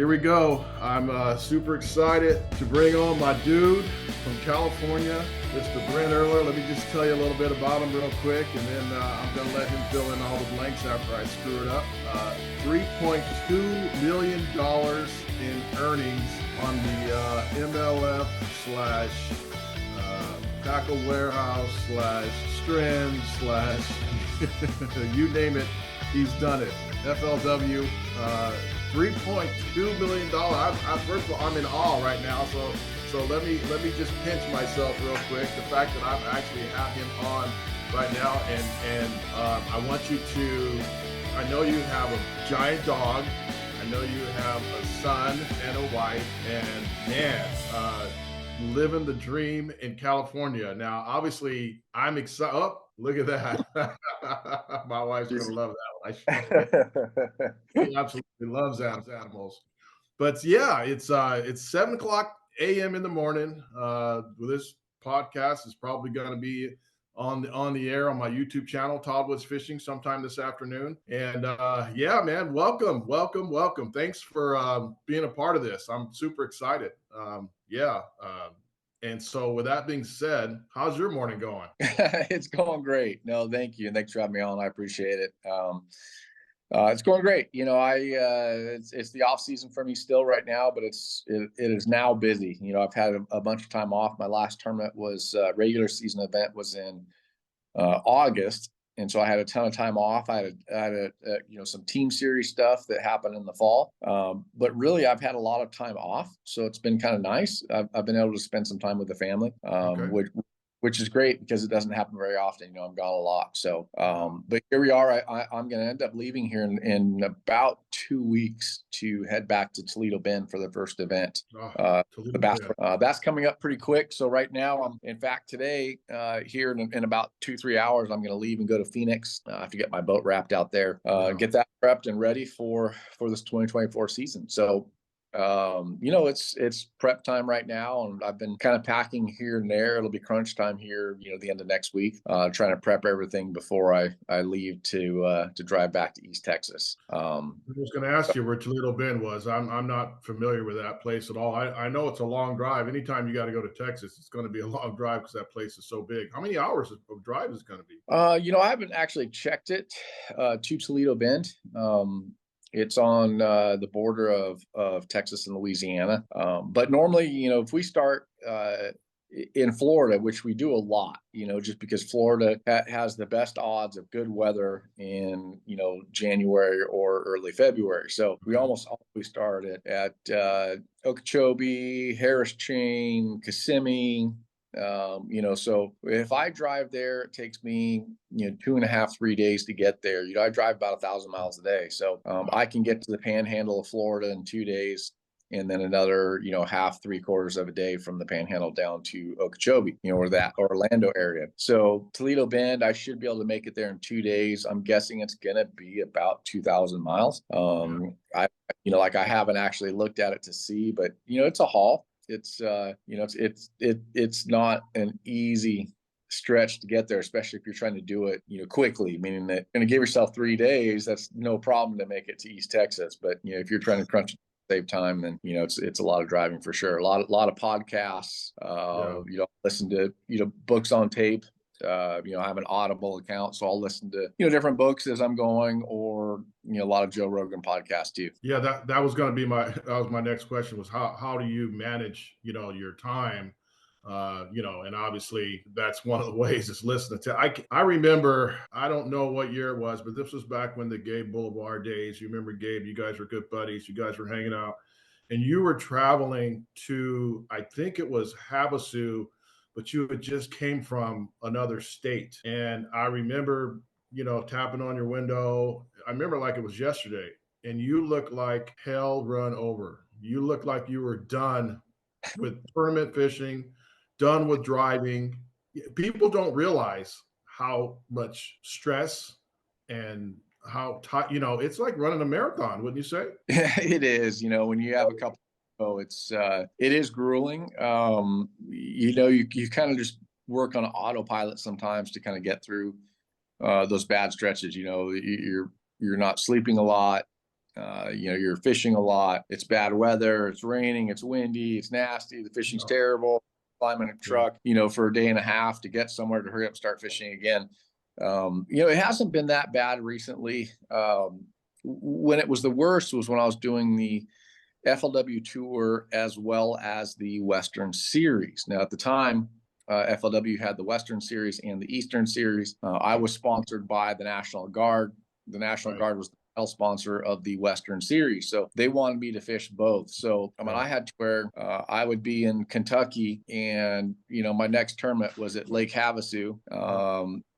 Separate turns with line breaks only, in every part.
here we go. I'm super excited to bring on my dude from California, Mr. Brent EHRLER. Let me just tell you a little bit about him real quick, and then I'm going to let him fill in all the blanks after I screw it up. $3.2 million in earnings on the MLF slash tackle warehouse slash strand slash you name it, he's done it. FLW, $3.2 million. First of all, I'm in awe right now. So let me just pinch myself real quick. The fact that I've actually have him on right now, and I want you to. I know you have a giant dog. I know you have a son and a wife, and man, living the dream in California. Now, obviously, I'm excited. Oh, look at that. My wife's gonna love that one. She absolutely loves animals. But yeah, it's 7:00 a.m. in the morning. This podcast is probably going to be on the air on my YouTube channel, Todd Woods Fishing, sometime this afternoon. And yeah, man, welcome. Thanks for being a part of this. I'm super excited. And so with that being said, how's your morning going?
It's going great. No, thank you. And thanks for having me on. I appreciate it. It's going great. You know, it's the off season for me still right now, but it is now busy. You know, I've had a bunch of time off. My last tournament was regular season event was in August. And so I had a ton of time off. I had some team series stuff that happened in the fall. But really, I've had a lot of time off. So it's been kind of nice. I've been able to spend some time with the family,
Okay.
which is great because it doesn't happen very often. You know, I'm gone a lot. So, but here we are. I'm going to end up leaving here in about 2 weeks to head back to Toledo Bend for the first event. The bass, that's coming up pretty quick. So right now, in fact, today, here in about 2-3 hours, I'm going to leave and go to Phoenix. I have to get my boat wrapped out there, get that prepped and ready for this 2024 season. So, it's prep time right now, and I've been kind of packing here and there. It'll be crunch time here, the end of next week, trying to prep everything before I leave to drive back to East Texas.
I was going to ask you where Toledo Bend was. I'm not familiar with that place at all. I know it's a long drive. Anytime you got to go to Texas, it's going to be a long drive because that place is so big. How many hours of drive is it going to be?
I haven't actually checked it to Toledo Bend. It's on the border of Texas and Louisiana. But normally, if we start in Florida, which we do a lot, just because Florida has the best odds of good weather in, January or early February. So we almost always start at Okeechobee, Harris Chain, Kissimmee. So if I drive there, it takes me, 2.5-3 days to get there. I drive about 1,000 miles a day. So I can get to the panhandle of Florida in 2 days, and then another, half, 3/4 of a day from the panhandle down to Okeechobee, or that Orlando area. So Toledo Bend, I should be able to make it there in 2 days. I'm guessing it's going to be about 2,000 miles. I haven't actually looked at it to see, but, it's a haul. It's it's not an easy stretch to get there, especially if you're trying to do it, quickly, meaning that you're going to give yourself 3 days. That's no problem to make it to East Texas. But, if you're trying to crunch save time, then, it's a lot of driving for sure. A lot of podcasts, listen to, books on tape. I have an Audible account, so I'll listen to, different books as I'm going, or, a lot of Joe Rogan podcasts too.
Yeah, that was going to be my next question was how do you manage, your time? And obviously that's one of the ways is listening to. I remember, I don't know what year it was, but this was back when the Gabe Boulevard days. You remember Gabe? You guys were good buddies. You guys were hanging out, and you were traveling to, I think it was Havasu, but you had just came from another state. And I remember, tapping on your window. I remember like it was yesterday, and you looked like hell run over. You looked like you were done with tournament fishing, done with driving. People don't realize how much stress and how it's like running a marathon, wouldn't you say?
It is, when you have a couple. It is grueling. You kind of just work on autopilot sometimes to kind of get through those bad stretches. You're not sleeping a lot. You're fishing a lot. It's bad weather. It's raining. It's windy. It's nasty. The fishing's terrible. Climbing a truck, for a day and a half to get somewhere to hurry up and start fishing again. It hasn't been that bad recently. When it was the worst was when I was doing the FLW tour as well as the Western Series. Now, at the time, FLW had the Western Series and the Eastern Series. I was sponsored by the National Guard. The National Guard was the sponsor of the Western Series, so they wanted me to fish both. So I had to where I would be in Kentucky, and my next tournament was at Lake Havasu,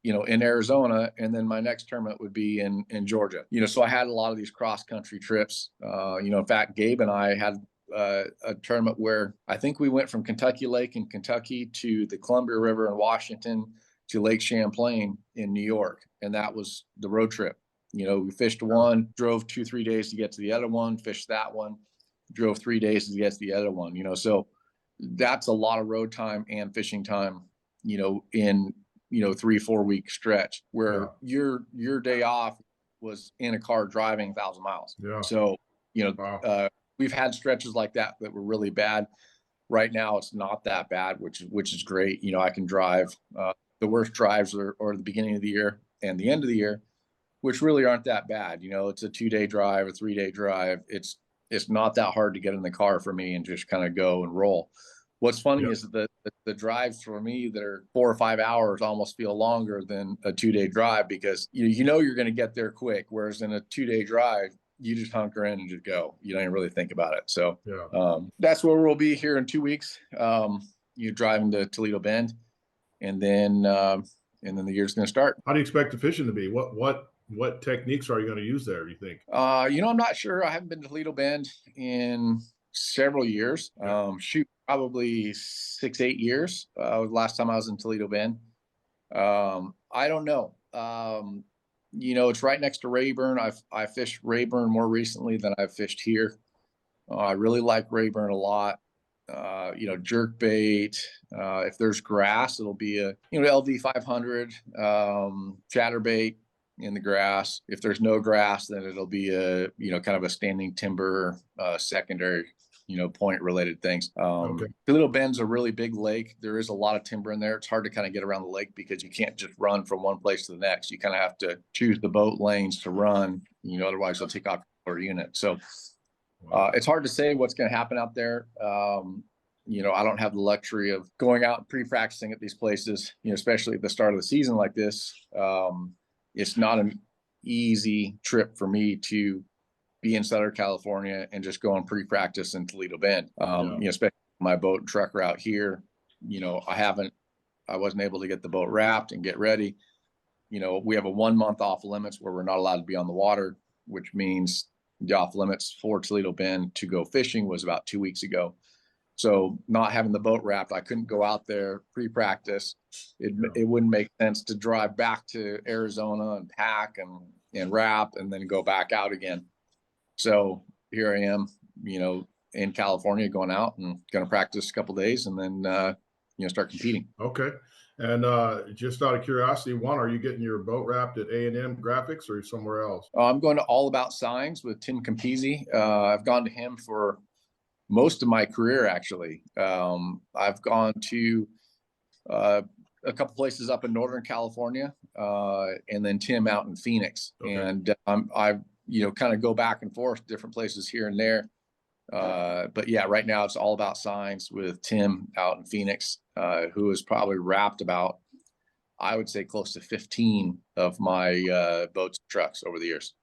in Arizona, and then my next tournament would be in Georgia. So I had a lot of these cross country trips. In fact, Gabe and I had a tournament where I think we went from Kentucky Lake in Kentucky to the Columbia River in Washington to Lake Champlain in New York, and that was the road trip. We fished one, drove 2-3 days to get to the other one, fished that one, drove 3 days to get to the other one, so that's a lot of road time and fishing time, in, 3-4 week stretch where your day off was in a car driving 1,000 miles. Yeah. So, we've had stretches like that were really bad. Right now, it's not that bad, which is great. I can drive, the worst drives are the beginning of the year and the end of the year, which really aren't that bad. It's a 2-day drive, a 3-day drive. It's not that hard to get in the car for me and just kind of go and roll. What's funny is that the drives for me that are 4 or 5 hours almost feel longer than a 2-day drive, because you're going to get there quick. Whereas in a 2-day drive, you just hunker in and just go. You don't even really think about it. So that's where we'll be here in 2 weeks. You're driving to Toledo Bend, and then the year's going to start.
How do you expect the fishing to be? What techniques are you going to use there, you think?
I'm not sure. I haven't been to Toledo Bend in several years. Probably 6-8 years. Last time I was in Toledo Bend. I don't know. It's right next to Rayburn. I fished Rayburn more recently than I've fished here. I really like Rayburn a lot. Jerk bait. If there's grass, it'll be a LV 500 chatterbait in the grass. If there's no grass, then it'll be a kind of a standing timber secondary point related things. Toledo Bend's a really big lake. There is a lot of timber in there. It's hard to kind of get around the lake because you can't just run from one place to the next. You kind of have to choose the boat lanes to run, otherwise they'll take off your unit. So it's hard to say what's going to happen out there. I don't have the luxury of going out and pre-practicing at these places, especially at the start of the season like this. It's not an easy trip for me to be in Southern California and just go on pre-practice in Toledo Bend. Especially my boat and truck route here, I wasn't able to get the boat wrapped and get ready. We have a 1 month off limits where we're not allowed to be on the water, which means the off limits for Toledo Bend to go fishing was about 2 weeks ago. So not having the boat wrapped, I couldn't go out there pre-practice. It wouldn't make sense to drive back to Arizona and pack and wrap and then go back out again. So here I am, in California, going out and going to practice a couple of days and then, start competing. Okay.
And just out of curiosity, are you getting your boat wrapped at A&M Graphics or somewhere else?
I'm going to All About Signs with Tim Campisi. I've gone to him for most of my career, actually. I've gone to a couple places up in Northern California, and then Tim out in Phoenix. Okay. And I've kind of go back and forth different places here and there. But yeah, right now it's All About Signs with Tim out in Phoenix, who has probably wrapped about, I would say, close to 15 of my boats and trucks over the years.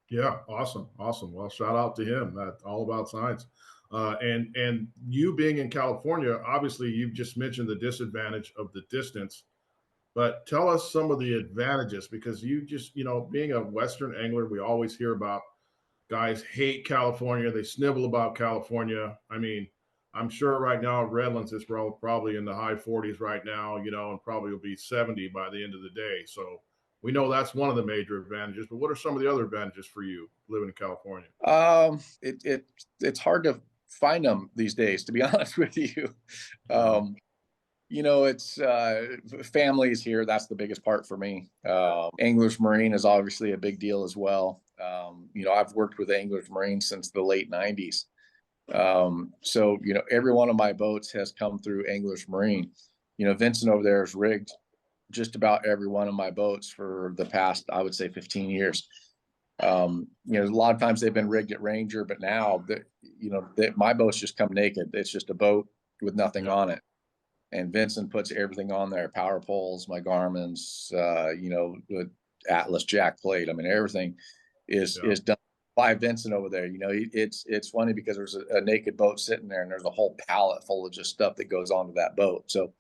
Yeah. Awesome. Well, shout out to him at All About Signs. And you being in California, obviously you've just mentioned the disadvantage of the distance, but tell us some of the advantages, because you just, being a Western angler, we always hear about guys hate California. They snibble about California. I mean, I'm sure right now Redlands is probably in the high 40s right now, and probably will be 70 by the end of the day. So we know that's one of the major advantages, but what are some of the other advantages for you living in California?
It's hard to find them these days, to be honest with you. It's families here. That's the biggest part for me. Anglers Marine is obviously a big deal as well. I've worked with anglers marine since the late 90s. So, every one of my boats has come through Anglers Marine. Vincent over there has rigged just about every one of my boats for the past, I would say, 15 years. A lot of times they've been rigged at Ranger, but now my boats just come naked. It's just a boat with nothing on it. And Vincent puts everything on there: power poles, my Garmin's, the Atlas jack plate. I mean, everything is done by Vincent over there. It's funny because there's a naked boat sitting there and there's a whole pallet full of just stuff that goes onto that boat. So,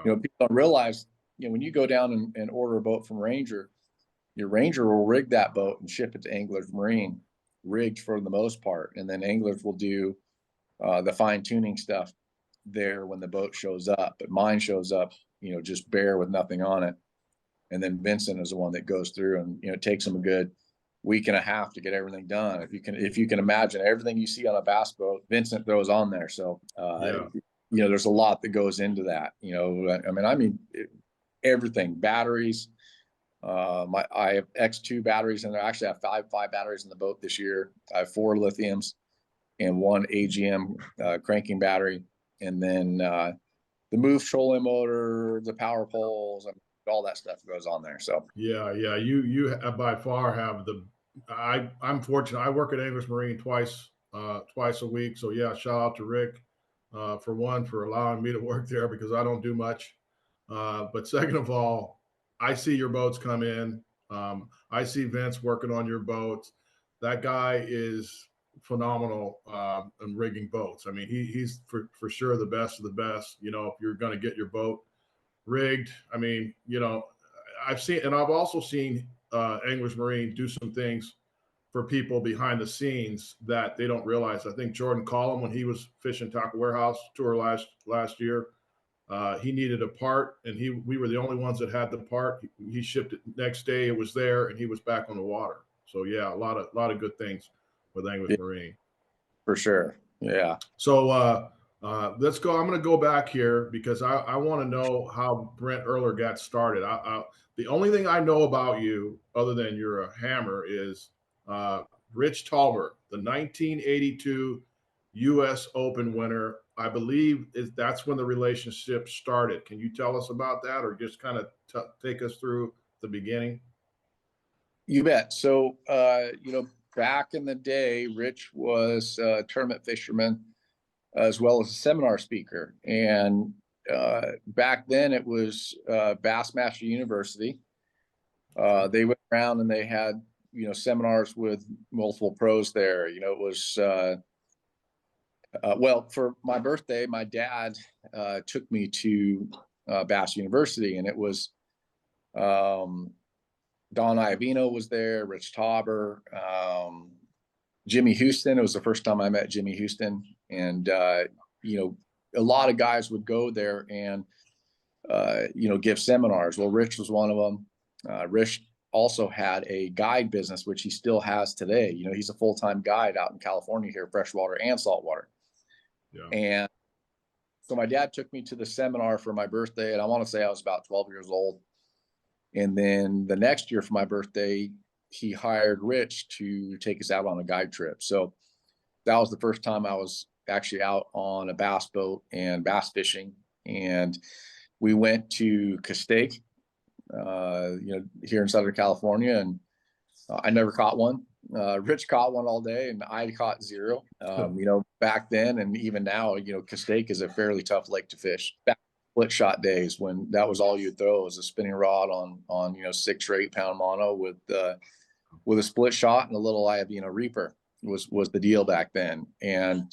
people don't realize, when you go down and order a boat from Ranger, your Ranger will rig that boat and ship it to Anglers Marine, rigged for the most part. And then Anglers will do the fine tuning stuff there when the boat shows up. But mine shows up, just bare with nothing on it. And then Vincent is the one that goes through and, it takes him a good week and a half to get everything done. If you can imagine everything you see on a bass boat, Vincent throws on there. So, there's a lot that goes into that, everything, batteries. I have X2 batteries in there. Actually, I have five batteries in the boat this year. I have 4 lithiums and 1 AGM cranking battery. And then the move trolling motor, the power poles, all that stuff goes on there. So
you by far have I'm fortunate. I work at Anglers Marine twice a week. So shout out to Rick for allowing me to work there, because I don't do much. But second of all, I see your boats come in. I see Vince working on your boats. That guy is phenomenal in rigging boats. I mean, he's for sure the best of the best. If you're going to get your boat rigged, I mean, I've also seen Anglers Marine do some things for people behind the scenes that they don't realize. I think Jordan Collum, when he was fishing Tackle Warehouse tour last year, he needed a part, and we were the only ones that had the part. He shipped it next day. It was there, and he was back on the water. So a lot of good things with Anglers Marine.
For sure. Yeah.
So let's go. I'm going to go back here because I want to know how Brent EHRLER got started. The only thing I know about you, other than you're a hammer, is Rich Talbert, the 1982 U.S. Open winner. I believe that's when the relationship started. Can you tell us about that, or just kind of take us through the beginning?
You bet. So, back in the day, Rich was a tournament fisherman as well as a seminar speaker. And back then it was Bassmaster University. They went around and they had, seminars with multiple pros there. It was, for my birthday, my dad took me to Bass University, and it was Don Iovino was there, Rich Tauber, Jimmy Houston. It was the first time I met Jimmy Houston. And, a lot of guys would go there and, give seminars. Well, Rich was one of them. Rich also had a guide business, which he still has today. He's a full-time guide out in California here, freshwater and saltwater. Yeah. And so my dad took me to the seminar for my birthday, and I want to say I was about 12 years old. And then the next year for my birthday, he hired Rich to take us out on a guide trip. So that was the first time I was actually out on a bass boat and bass fishing. And we went to Castaic, here in Southern California, and I never caught one. Rich caught one all day, and I caught 0. Back then and even now, Castaic is a fairly tough lake to fish. Back split shot days, when that was all you throw, was a spinning rod on 6 or 8 pound mono with a split shot and a little Iovino Reaper was the deal back then. And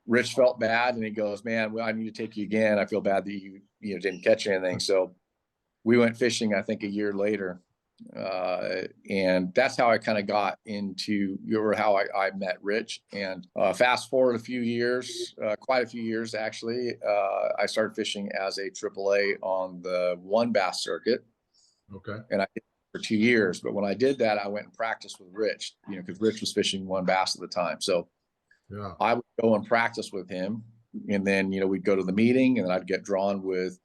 Rich felt bad, and he goes, "Man, I need to take you again. I feel bad that you didn't catch anything." So we went fishing, I think, a year later. And that's how I kind of got into, or how I met Rich. And fast forward a few years, quite a few years actually, I started fishing as a AAA on the one bass circuit.
Okay.
And I did it for 2 years. But when I did that, I went and practiced with Rich, because Rich was fishing one bass at the time. So I would go and practice with him, and then we'd go to the meeting, and then I'd get drawn with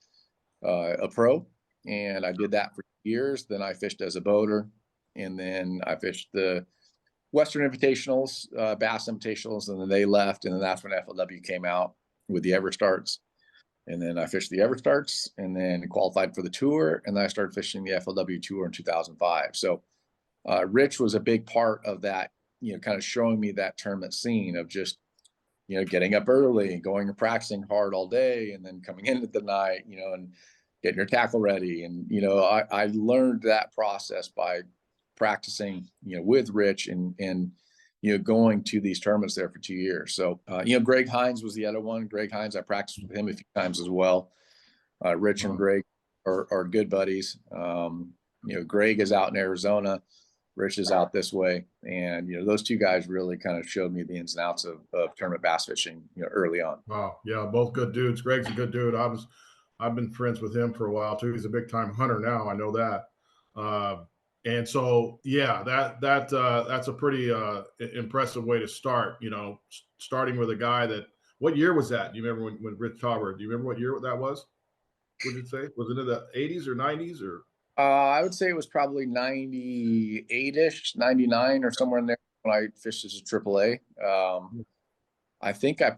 a pro. And I did that for years. Then I fished as a boater. and then I fished the Western Invitationals, Bass Invitationals, and then they left, and then that's when FLW came out with the Ever Starts. And then I fished the Ever Starts, and then qualified for the tour, and then I started fishing the FLW tour in 2005. So Rich was a big part of that, kind of showing me that tournament scene of just, getting up early, going and practicing hard all day, and then coming in at the night, and getting your tackle ready. And, I learned that process by practicing, with Rich and going to these tournaments there for 2 years. So, Greg Hines was the other one. Greg Hines, I practiced with him a few times as well. Rich and Greg are good buddies. Greg is out in Arizona. Rich is out this way. And, those two guys really kind of showed me the ins and outs of tournament bass fishing, early on.
Wow. Yeah. Both good dudes. Greg's a good dude. I've been friends with him for a while too. He's a big time hunter now. I know that. And so, yeah, that's a pretty impressive way to start, starting with a guy that, what year was that? Do you remember when Rich Tauber, do you remember what year that was? What did you say? Was it in the 80s or 90s or?
I would say it was probably 98-ish, 99 or somewhere in there when I fished as a AAA. I think I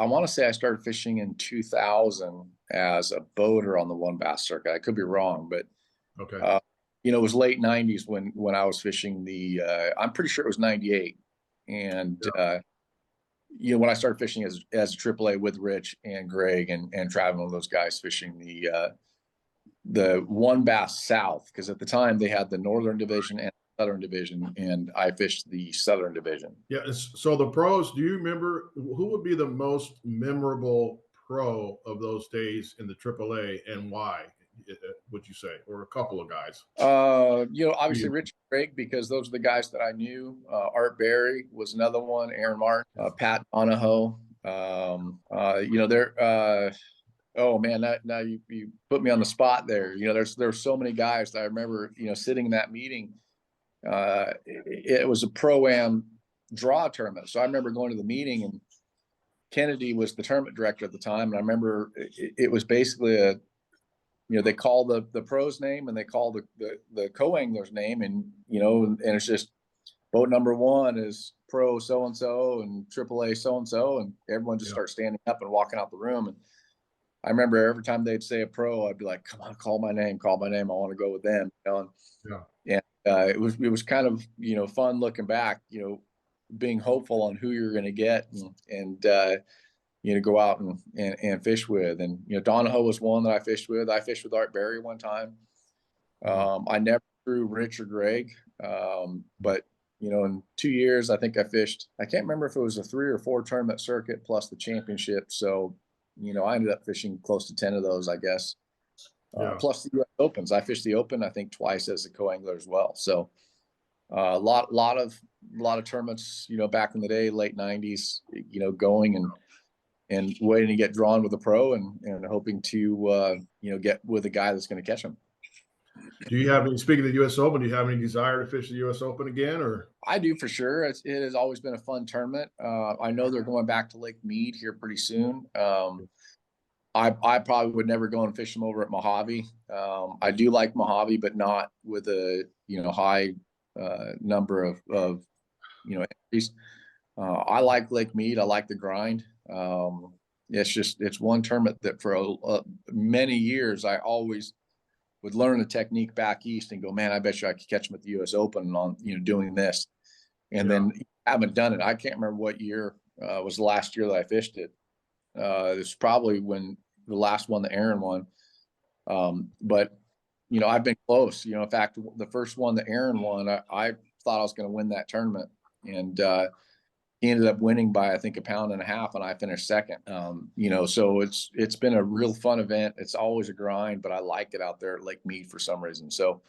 want to say I started fishing in 2000 as a boater on the one bass circuit. I could be wrong, but
okay.
It was late 90s when I was fishing I'm pretty sure it was 98. And, when I started fishing as a AAA with Rich and Greg and traveling with those guys fishing the one bass South, because at the time they had the Northern Division and Southern Division, and I fished the Southern Division.
Yeah. So the pros, do you remember who would be the most memorable pro of those days in the AAA and why, would you say, or a couple of guys?
Obviously Rich and Greg, because those are the guys that I knew. Art Berry was another one, Aaron Martin, Pat Donahoe. They're oh man, now you put me on the spot there. There's so many guys that I remember, sitting in that meeting. It was a pro-am draw tournament. So I remember going to the meeting, and Kennedy was the tournament director at the time. And I remember it was basically they call the pro's name and they call the co-angler's name, and, and it's just boat number 1 is pro so-and-so and AAA so-and-so. And everyone just starts standing up and walking out the room. And I remember every time they'd say a pro, I'd be like, come on, call my name. I want to go with them. And it was kind of, fun looking back, being hopeful on who you're going to get and go out and fish with. And, Donahoe was one that I fished with. I fished with Art Berry one time. I never threw Rich or Greg. But, in 2 years, I think I fished, I can't remember if it was a 3 or 4 tournament circuit plus the championship. So, I ended up fishing close to 10 of those, I guess. Plus the U.S. Opens. I fished the Open, I think, twice as a co-angler as well. So a lot of tournaments, back in the day, late 90s, going and waiting to get drawn with a pro and hoping to, get with a guy that's going to catch them.
Do you have any, speaking of the U.S. Open, do you have any desire to fish the U.S. Open again? Or
I do, for sure. It has always been a fun tournament. I know they're going back to Lake Mead here pretty soon. I probably would never go and fish them over at Mojave. I do like Mojave, but not with a high number of entries. I like Lake Mead. I like the grind. It's one tournament that for many years I always would learn a technique back east and go, man, I bet you I could catch them at the U.S. Open on doing this, and then haven't done it. I can't remember what year was the last year that I fished it. It's probably when the last one that Aaron won. But I've been close. In fact, the first one that Aaron won, I thought I was going to win that tournament, and he ended up winning by, I think, 1.5 pounds, and I finished second. So it's been a real fun event. It's always a grind, but I like it out there at Lake Mead for some reason. So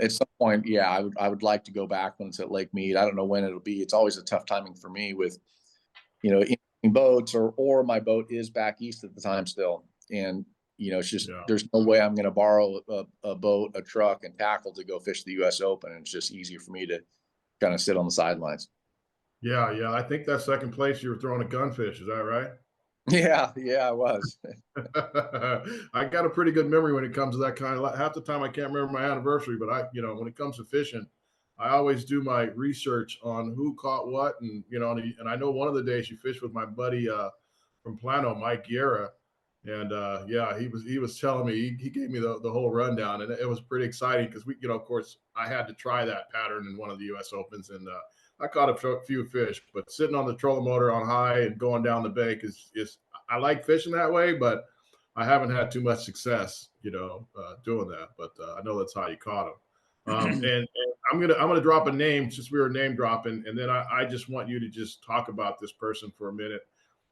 at some point, I would like to go back when it's at Lake Mead. I don't know when it'll be. It's always a tough timing for me with, in boats or my boat is back east at the time still. And, it's just, there's no way I'm going to borrow a boat, a truck, and tackle to go fish the U.S. Open. And it's just easier for me to kind of sit on the sidelines.
Yeah. I think that second place you were throwing a gunfish. Is that right?
Yeah, yeah, I was.
I got a pretty good memory when it comes to that kind of. Half the time I can't remember my anniversary, but when it comes to fishing, I always do my research on who caught what, and I know one of the days you fished with my buddy from Plano, Mike Guerra, and yeah, he was telling me he gave me the whole rundown, and it was pretty exciting because of course, I had to try that pattern in one of the U.S. Opens, and I caught a few fish, but sitting on the trolling motor on high and going down the bank is I like fishing that way, but I haven't had too much success, doing that. But I know that's how you caught them. And I'm gonna drop a name since we were name dropping, and then I just want you to just talk about this person for a minute,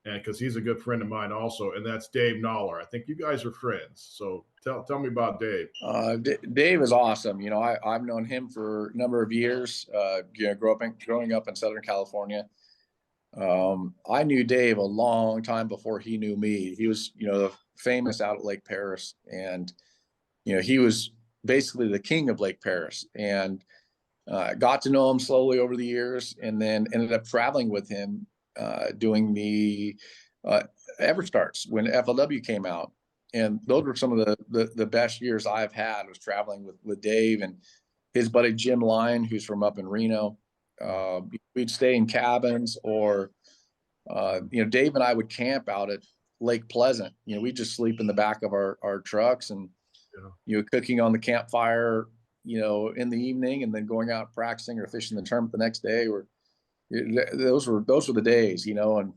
and because he's a good friend of mine also, and that's Dave Noller. I think you guys are friends, so tell me about Dave.
Dave is awesome. I've known him for a number of years. Growing up in Southern California. I knew Dave a long time before he knew me. He was, famous out at Lake Paris, and he was basically the king of Lake Paris. And got to know him slowly over the years, and then ended up traveling with him, doing the Ever Starts when FLW came out. And those were some of the best years I've had, was traveling with Dave and his buddy Jim Line, who's from up in Reno. We'd stay in cabins, or Dave and I would camp out at Lake Pleasant. We'd just sleep in the back of our trucks, and cooking on the campfire, in the evening, and then going out practicing or fishing the tournament the next day. Or those were the days, and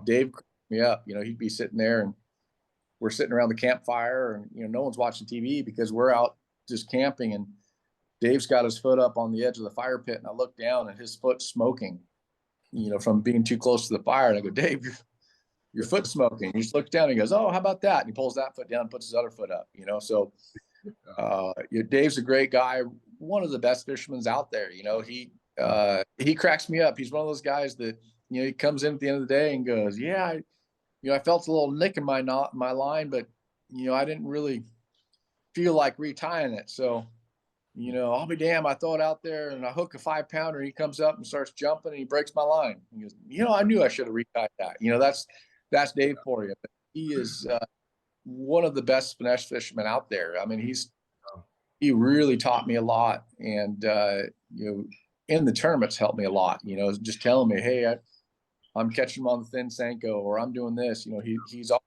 Dave cracked me up. He'd be sitting there, and we're sitting around the campfire, and no one's watching TV because we're out just camping, and Dave's got his foot up on the edge of the fire pit, and I look down, and his foot's smoking, from being too close to the fire. And I go, Dave, your foot's smoking. He just looks down and he goes, oh, how about that? And he pulls that foot down and puts his other foot up, So Dave's a great guy, one of the best fishermen out there. He cracks me up. He's one of those guys that, he comes in at the end of the day and goes, yeah, I felt a little nick in my line, but, I didn't really feel like retying it. So, I'll be damned. I throw it out there and I hook a 5-pounder. He comes up and starts jumping, and he breaks my line. He goes, I knew I should have retied that. That's Dave for you. But he is one of the best finesse fishermen out there. I mean, he really taught me a lot, and in the tournaments helped me a lot. Just telling me, hey, I'm catching him on the thin Senko, or I'm doing this. He's all,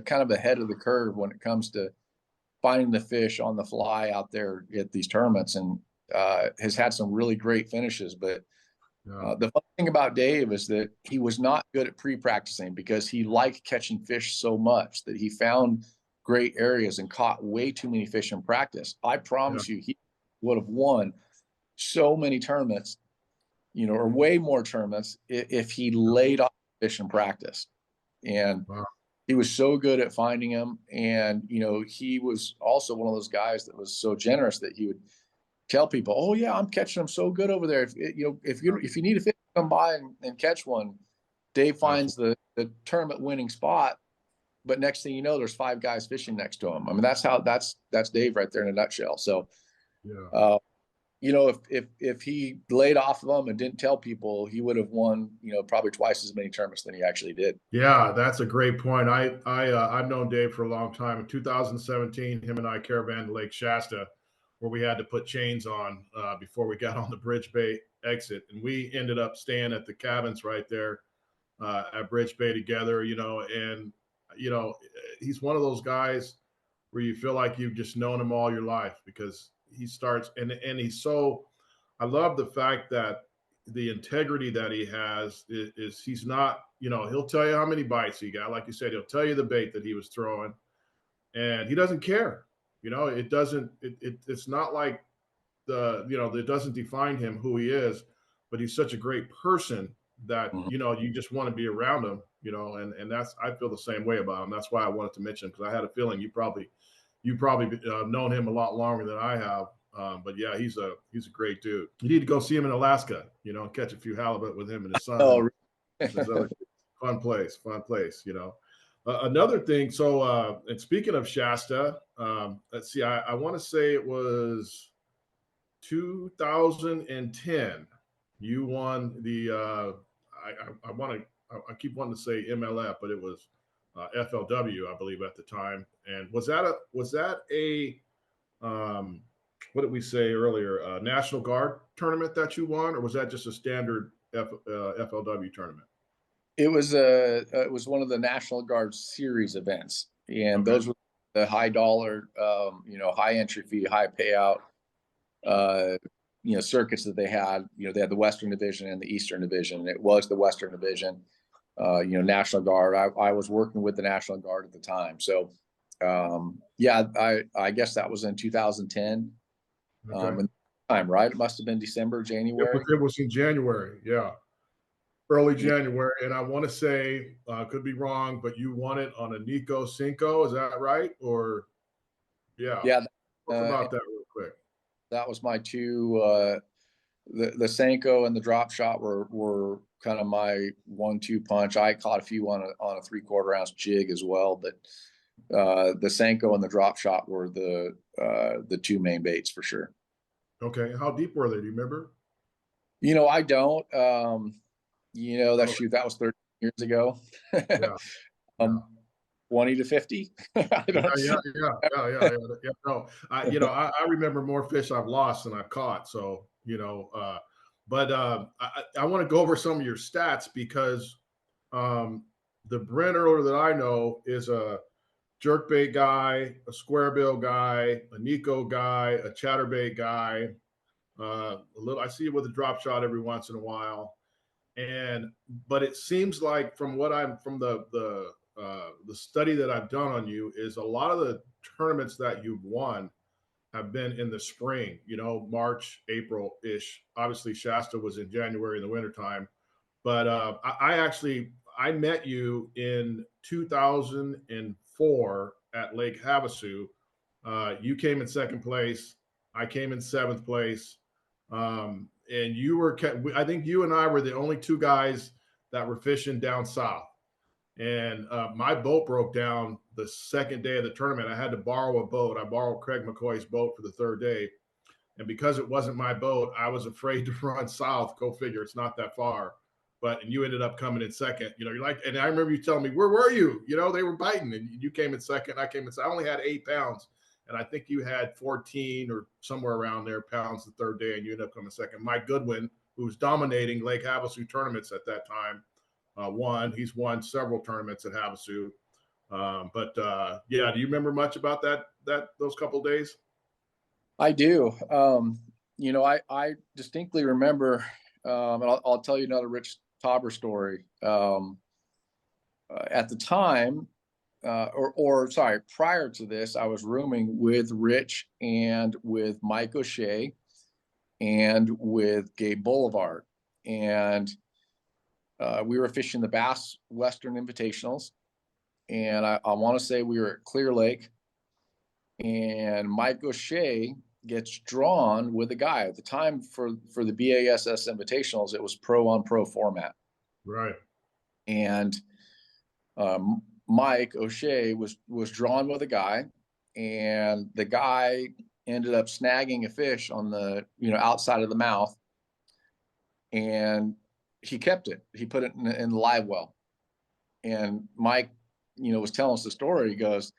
kind of ahead of the curve when it comes to finding the fish on the fly out there at these tournaments, and has had some really great finishes. But the fun thing about Dave is that he was not good at pre-practicing, because he liked catching fish so much that he found great areas and caught way too many fish in practice. I promise you, he would have won so many tournaments, or way more tournaments, if he laid off fish in practice. And he was so good at finding them. And, he was also one of those guys that was so generous that he would tell people, oh yeah, I'm catching them so good over there. If you need a fish, come by and catch one. Dave finds the tournament winning spot, but next thing you know, there's 5 guys fishing next to him. I mean, that's Dave right there in a nutshell. So, if he laid off of them and didn't tell people, he would have won, probably twice as many tournaments than he actually did.
Yeah, that's a great point. I've known Dave for a long time. In 2017, him and I caravanned to Lake Shasta, where we had to put chains on before we got on the Bridge Bay exit, and we ended up staying at the cabins right there at Bridge Bay together. And he's one of those guys where you feel like you've just known him all your life, because he starts and he's so. I love the fact that the integrity that he has is he's not, he'll tell you how many bites he got. Like you said, he'll tell you the bait that he was throwing, and he doesn't care. It's not like it doesn't define him who he is, but he's such a great person that, you just want to be around him, and I feel the same way about him. That's why I wanted to mention him, because I had a feeling you probably known him a lot longer than I have. But yeah, he's a great dude. You need to go see him in Alaska, catch a few halibut with him and his son.
Oh,
fun place. Another thing. So, and speaking of Shasta, let's see. I want to say it was 2010. You won the. I want to I keep wanting to say MLF, but it was FLW, I believe, at the time. And was that a um, what did we say earlier? National Guard tournament that you won, or was that just a standard FLW tournament?
It was one of the National Guard series events, and
Okay.
those were the high dollar, high entry fee, high payout, uh, circuits that they had. They had the Western Division and the Eastern Division. It was the Western Division. National Guard. I was working with the National Guard at the time, so yeah, I guess that was in 2010.
Okay.
And time, right? It must have been December, January.
It was in January. Yeah. Early
Yeah,
January. And I want to say, could be wrong, but you won it on a Nico Cinco. Is that right? Or, yeah.
yeah.
Talk about that real quick.
That was my two. The Senko and the drop shot were kind of my 1-2 punch. I caught a few on a 3/4 ounce jig as well, but the Senko and the drop shot were the two main baits for sure.
Okay. How deep were they? Do you remember?
I don't. That
Oh,
shoot that was 30 years ago.
yeah. Yeah.
um, 20 to 50. I
Yeah,
don't.
yeah, yeah, yeah, yeah, yeah, yeah. No, I remember more fish I've lost than I've caught. So, but I want to go over some of your stats because um, the Brent EHRLER that I know is a jerkbait guy, a square bill guy, a Nico guy, a chatterbait guy. A little, I see it with a drop shot every once in a while, and but it seems like from what I'm from the study that I've done on you is a lot of the tournaments that you've won have been in the spring, March, April ish. Obviously, Shasta was in January in the wintertime, but I met you in 2004 at Lake Havasu. You came in second place. I came in seventh place. And I think you and I were the only two guys that were fishing down south. And my boat broke down the second day of the tournament. I had to borrow a boat. I borrowed Craig McCoy's boat for the third day. And because it wasn't my boat, I was afraid to run south. Go figure, it's not that far. And you ended up coming in second. You're like, and I remember you telling me, where were you? They were biting, and you came in second. I came in second. I only had 8 pounds, and I think you had 14 or somewhere around there pounds the third day, and you ended up coming second. Mike Goodwin, who was dominating Lake Havasu tournaments at that time, won. He's won several tournaments at Havasu. Yeah, do you remember much about those couple of days?
I do. I distinctly remember, and I'll tell you another Rich Tauber story. At the time, sorry, prior to this, I was rooming with Rich and with Mike O'Shea and with Gabe Boulevard. And we were fishing the Bass Western Invitationals. And I want to say we were at Clear Lake. And Mike O'Shea gets drawn with a guy. At the time for the BASS Invitationals, it was pro on pro format.
Right.
And Mike O'Shea was drawn with a guy, and the guy ended up snagging a fish on the outside of the mouth, and he kept it. He put it in the live well, and Mike, was telling us the story. He goes,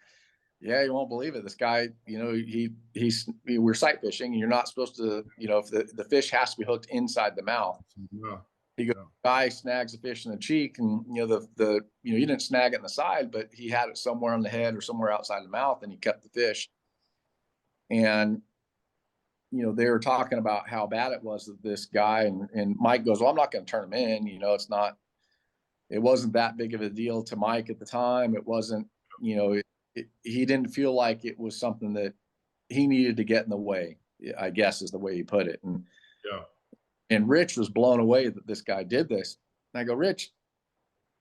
"Yeah, you won't believe it. This guy, we're sight fishing, and you're not supposed to, if the fish has to be hooked inside the mouth."
Yeah.
He goes, guy snags a fish in the cheek, and you didn't snag it in the side, but he had it somewhere on the head or somewhere outside the mouth, and he kept the fish. And they were talking about how bad it was that this guy, and Mike goes, "Well, I'm not going to turn him in. It wasn't that big of a deal to Mike at the time. It wasn't, he didn't feel like it was something that he needed to get in the way, I guess is the way he put it." And
Yeah.
And Rich was blown away that this guy did this. And I go, "Rich,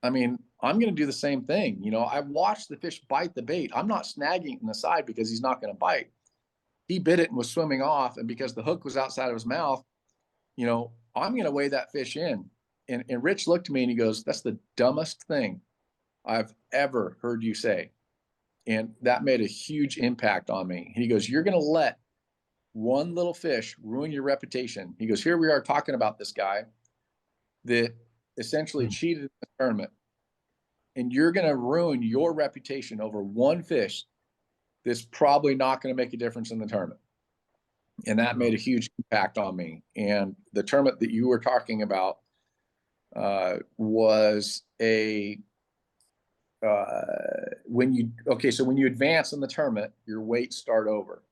I'm going to do the same thing. I've watched the fish bite the bait. I'm not snagging it in the side because he's not going to bite. He bit it and was swimming off. And because the hook was outside of his mouth, I'm going to weigh that fish in." And Rich looked at me and he goes, "That's the dumbest thing I've ever heard you say." And that made a huge impact on me. He goes, "You're going to let one little fish ruin your reputation." He goes, "Here we are talking about this guy that essentially cheated in the tournament, and you're going to ruin your reputation over one fish that's probably not going to make a difference in the tournament. And that made a huge impact on me. And the tournament that you were talking about was a when you advance in the tournament, your weights start over.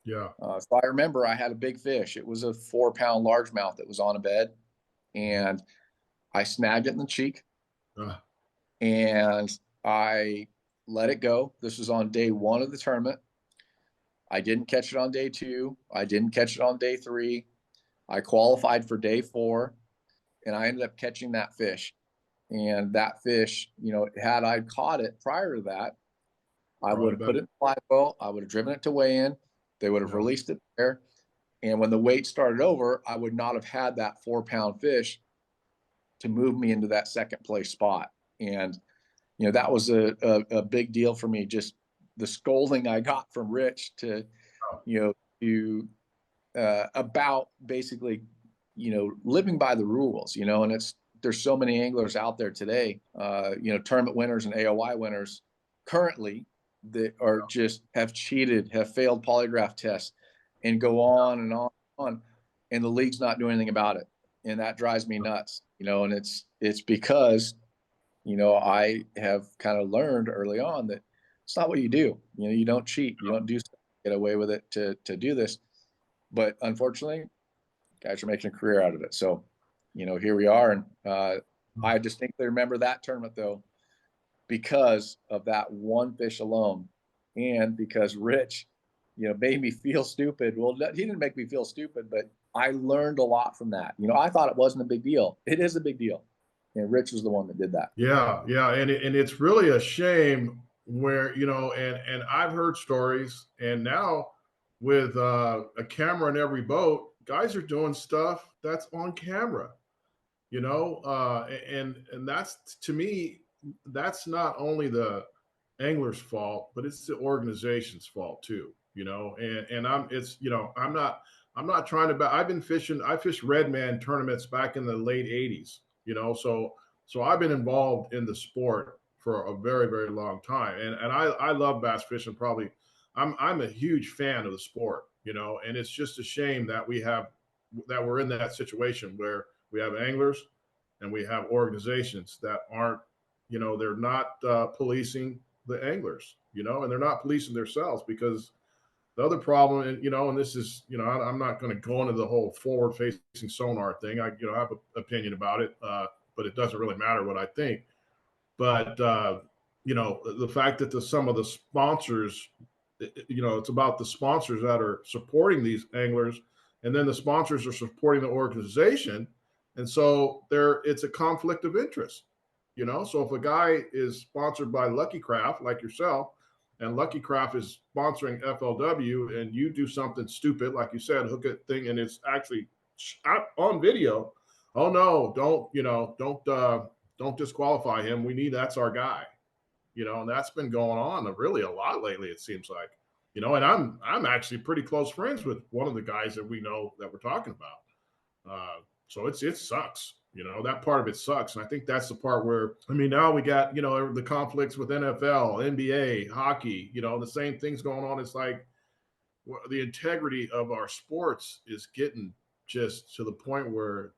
Yeah.
So I remember I had a big fish. It was a 4-pound largemouth that was on a bed, and I snagged it in the cheek, and I let it go. This was on day 1 of the tournament. I didn't catch it on day 2. I didn't catch it on day 3. I qualified for day 4, and I ended up catching that fish. And that fish, had I caught it prior to that, I would have put it in the live well. I would have driven it to weigh in. They would have released it there. And when the weight started over, I would not have had that 4-pound fish to move me into that second place spot. And, that was a big deal for me. Just the scolding I got from Rich to about basically, living by the rules, and there's so many anglers out there today, tournament winners and AOY winners currently that are just have cheated, have failed polygraph tests, and go on and on and on, and the league's not doing anything about it. And that drives me nuts, and it's because, I have kind of learned early on that it's not what you do. You don't cheat, you don't do stuff, get away with it to do this. But unfortunately, guys are making a career out of it. So, here we are. And I distinctly remember that tournament, though, because of that one fish alone, and because Rich, made me feel stupid. Well, he didn't make me feel stupid, but I learned a lot from that. I thought it wasn't a big deal. It is a big deal. And Rich was the one that did that.
Yeah. And it's really a shame where, and I've heard stories, and now with a camera in every boat, guys are doing stuff that's on camera, and that's, to me, that's not only the angler's fault, but it's the organization's fault too, and I'm not trying to, I fished Redman tournaments back in the late 80s, so I've been involved in the sport for a very, very long time. And I love bass fishing. Probably I'm a huge fan of the sport, and it's just a shame that we're in that situation where we have anglers and we have organizations that aren't, they're not policing the anglers, and they're not policing themselves. Because the other problem, and this is, I'm not going to go into the whole forward facing sonar thing. I have an opinion about it, but it doesn't really matter what I think. But the fact that some of the sponsors, it's about the sponsors that are supporting these anglers, and then the sponsors are supporting the organization, and so it's a conflict of interest. So if a guy is sponsored by Lucky Craft, like yourself, and Lucky Craft is sponsoring FLW, and you do something stupid, like you said, hook a thing, and it's actually on video. Oh no, don't disqualify him. That's our guy. And that's been going on really a lot lately, it seems like. And I'm actually pretty close friends with one of the guys that we know that we're talking about. So it sucks. That part of it sucks. And I think that's the part where, now we got, the conflicts with NFL, NBA, hockey, the same things going on. It's like the integrity of our sports is getting just to the point where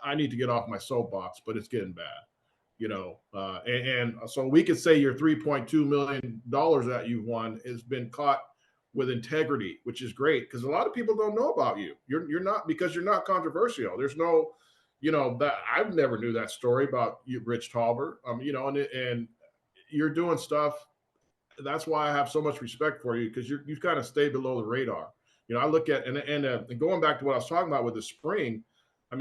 I need to get off my soapbox, but it's getting bad, and so we could say your $3.2 million that you've won has been caught with integrity, which is great, because a lot of people don't know about you. You're not, because you're not controversial. There's no, that I've never knew that story about you, Rich Tauber. And you're doing stuff. That's why I have so much respect for you, because you kind of stay below the radar. I look at and going back to what I was talking about with the spring. I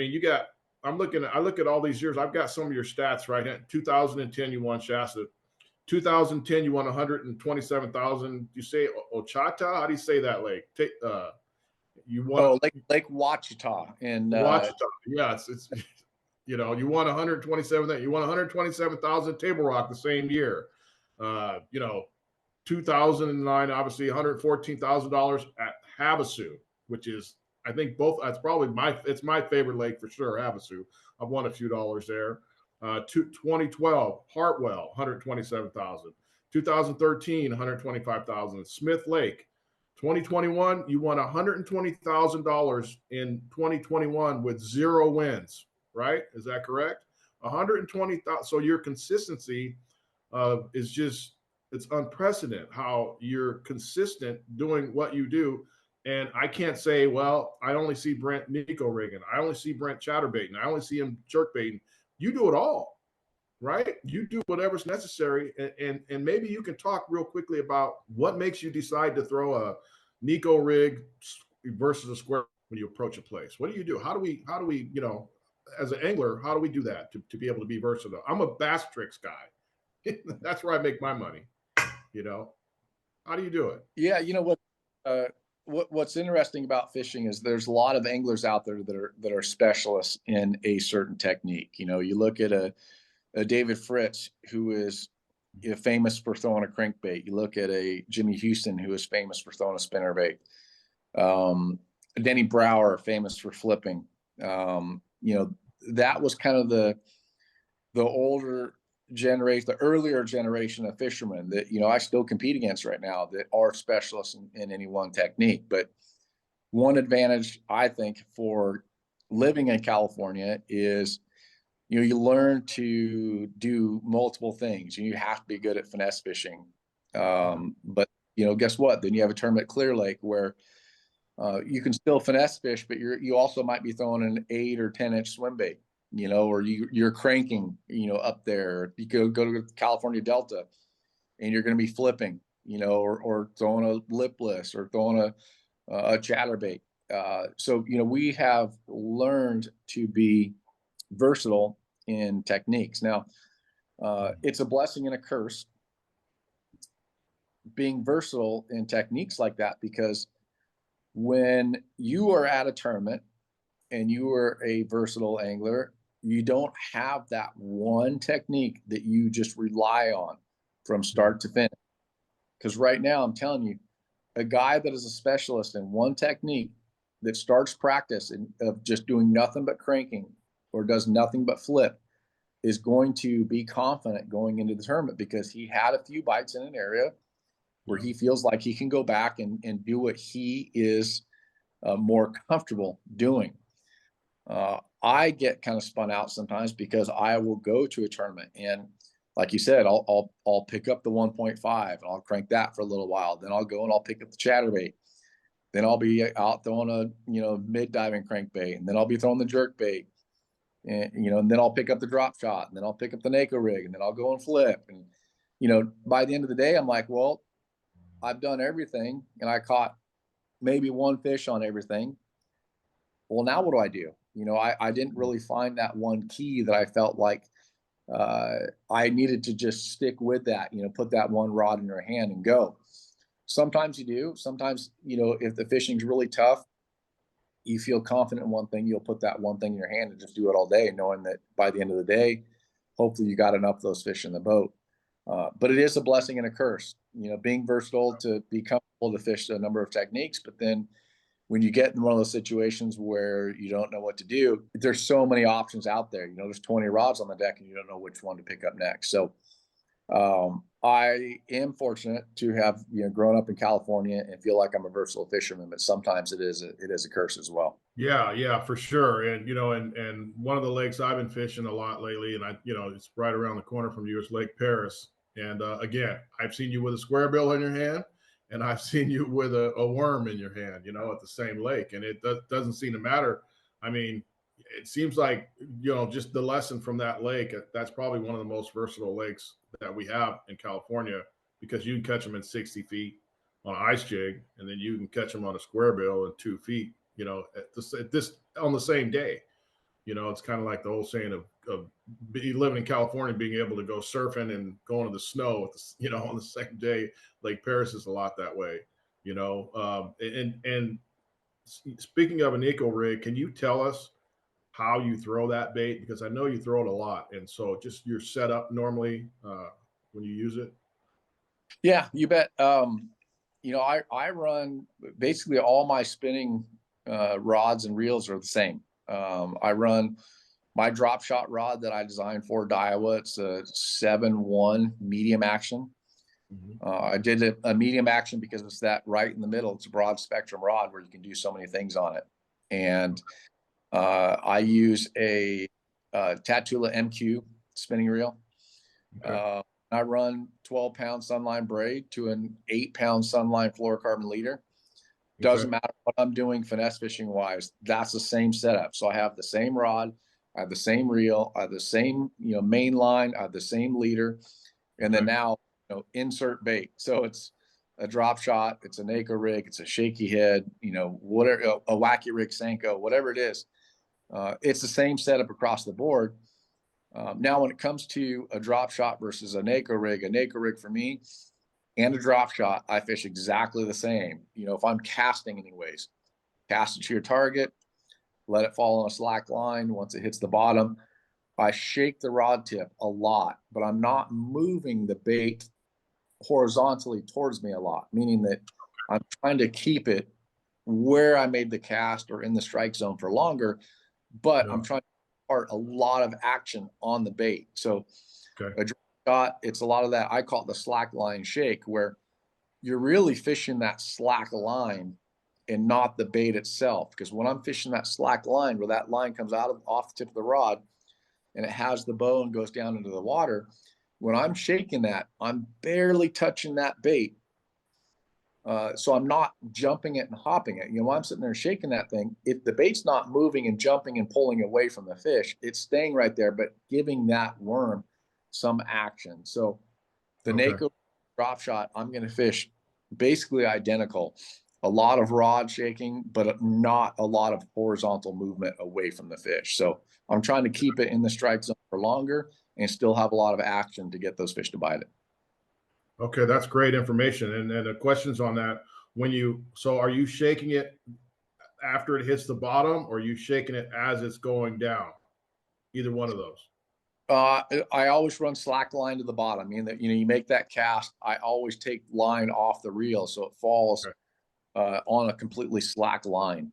look at all these years. I've got some of your stats right here. 2010, you won Shasta. 2010, you won 127,000. You say Ochata? How do you say that lake? You won
Lake Ouachita in
Ouachita. Yeah, it's you won 127. You won 127,000 Table Rock the same year. 2009, obviously $114,000 at Havasu, which is I think both. That's probably it's my favorite lake for sure. Havasu. I've won a few dollars there. 2012 Hartwell, 127,000. 2013, 125,000. Smith Lake. 2021, you won $120,000 in 2021 with 0 wins. Right? Is that correct? 120,000. So your consistency is just, it's unprecedented how you're consistent doing what you do. And I can't say, well, I only see Brent Nico rigging. I only see Brent chatterbaiting. I only see him jerk baiting. You do it all, right? You do whatever's necessary. And maybe you can talk real quickly about what makes you decide to throw a Nico rig versus a square when you approach a place. What do you do? How do we, as an angler, how do we do that to be able to be versatile? I'm a bass tricks guy. That's where I make my money. How do you do it?
Yeah, what's interesting about fishing is there's a lot of anglers out there that are specialists in a certain technique. You look at a David Fritz, who is famous for throwing a crankbait. You look at a Jimmy Houston, who is famous for throwing a spinnerbait. Denny Brower, famous for flipping. That was kind of the older generation, the earlier generation of fishermen that I still compete against right now that are specialists in any one technique. But one advantage I think for living in California is you learn to do multiple things. You have to be good at finesse fishing. But guess what? Then you have a term at Clear Lake where you can still finesse fish, but you also might be throwing an 8 or 10-inch swim bait. Or you're cranking, up there. You go to the California Delta and you're going to be flipping, or throwing a lipless or throwing a chatterbait. So, we have learned to be versatile in techniques. Now, it's a blessing and a curse being versatile in techniques like that, because when you are at a tournament and you are a versatile angler, you don't have that one technique that you just rely on from start to finish. Because right now, I'm telling you, a guy that is a specialist in one technique that starts practice of just doing nothing but cranking or does nothing but flip is going to be confident going into the tournament because he had a few bites in an area where he feels like he can go back and do what he is more comfortable doing. I get kind of spun out sometimes because I will go to a tournament and, like you said, I'll pick up the 1.5 and I'll crank that for a little while. Then I'll go and I'll pick up the chatterbait. Then I'll be out throwing a mid diving crankbait, and then I'll be throwing the jerk bait, and then I'll pick up the drop shot, and then I'll pick up the NACO rig, and then I'll go and flip. And by the end of the day, I'm like, well, I've done everything, and I caught maybe one fish on everything. Well, now what do I do? I didn't really find that one key that I felt like I needed to just stick with that, put that one rod in your hand and go. Sometimes you do. Sometimes, if the fishing's really tough, you feel confident in one thing, you'll put that one thing in your hand and just do it all day, knowing that by the end of the day, hopefully you got enough of those fish in the boat. But it is a blessing and a curse, being versatile to be comfortable to fish a number of techniques. But then when you get in one of those situations where you don't know what to do, there's so many options out there. There's 20 rods on the deck and you don't know which one to pick up next. So I am fortunate to have grown up in California and feel like I'm a versatile fisherman, but sometimes it is a curse as well.
Yeah, for sure. And and one of the lakes I've been fishing a lot lately, and it's right around the corner from you, is Lake Paris. And again, I've seen you with a square bill in your hand, and I've seen you with a worm in your hand, at the same lake, and it doesn't seem to matter. I mean, it seems like just the lesson from that lake. That's probably one of the most versatile lakes that we have in California, because you can catch them in 60 feet on an ice jig, and then you can catch them on a square bill in 2 feet. At this on the same day. It's kind of like the old saying of living in California, being able to go surfing and going to the snow, on the same day. Lake Paris is a lot that way. And speaking of an eco rig, can you tell us how you throw that bait? Because I know you throw it a lot, and so just your setup normally when you use it.
Yeah, you bet. I run basically all my spinning rods and reels are the same. I run my drop shot rod that I designed for Daiwa. It's a 7-1 medium action. I did a medium action because it's that right in the middle. It's a broad spectrum rod where you can do so many things on it. And I use a Tatula MQ spinning reel.
Okay.
I run 12-pound Sunline braid to an 8-pound Sunline fluorocarbon leader. Doesn't matter what I'm doing finesse fishing wise, that's the same setup. So I have the same rod, I have the same reel, I have the same, main line, I have the same leader. And then now, insert bait. So it's a drop shot, it's an Echo rig, it's a shaky head, whatever, a wacky rig Senko, whatever it is. It's the same setup across the board. Now, when it comes to a drop shot versus an Echo rig for me and a drop shot, I fish exactly the same. If I'm casting anyways, cast it to your target, let it fall on a slack line. Once it hits the bottom, I shake the rod tip a lot, but I'm not moving the bait horizontally towards me a lot, meaning that I'm trying to keep it where I made the cast or in the strike zone for longer, but I'm trying to impart a lot of action on the bait. So a drop shot, it's a lot of that. I call it the slack line shake, where you're really fishing that slack line and not the bait itself. Because when I'm fishing that slack line, where that line comes out off the tip of the rod and it has the bow and goes down into the water, when I'm shaking that, I'm barely touching that bait. So I'm not jumping it and hopping it. While I'm sitting there shaking that thing, if the bait's not moving and jumping and pulling away from the fish, it's staying right there, but giving that worm some action. So the NACO drop shot, I'm going to fish basically identical. A lot of rod shaking, but not a lot of horizontal movement away from the fish. So I'm trying to keep it in the strike zone for longer and still have a lot of action to get those fish to bite it.
Okay, that's great information. And the questions on that, so are you shaking it after it hits the bottom, or are you shaking it as it's going down? Either one of those.
I always run slack line to the bottom. I mean that, you make that cast, I always take line off the reel so it falls on a completely slack line.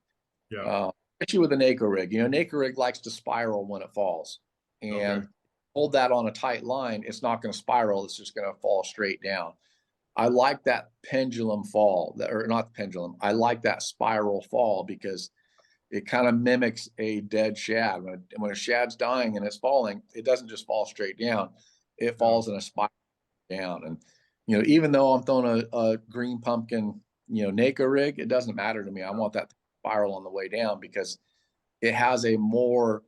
Especially with a NACO rig. NACO rig likes to spiral when it falls, and hold that on a tight line, it's not going to spiral. It's just going to fall straight down. I like that pendulum fall, or not the pendulum. I like that spiral fall because it kind of mimics a dead shad. When a shad's dying and it's falling, it doesn't just fall straight down. It falls in a spiral down. And, even though I'm throwing a green pumpkin, NACO rig, it doesn't matter to me. I want that spiral on the way down because it has a more,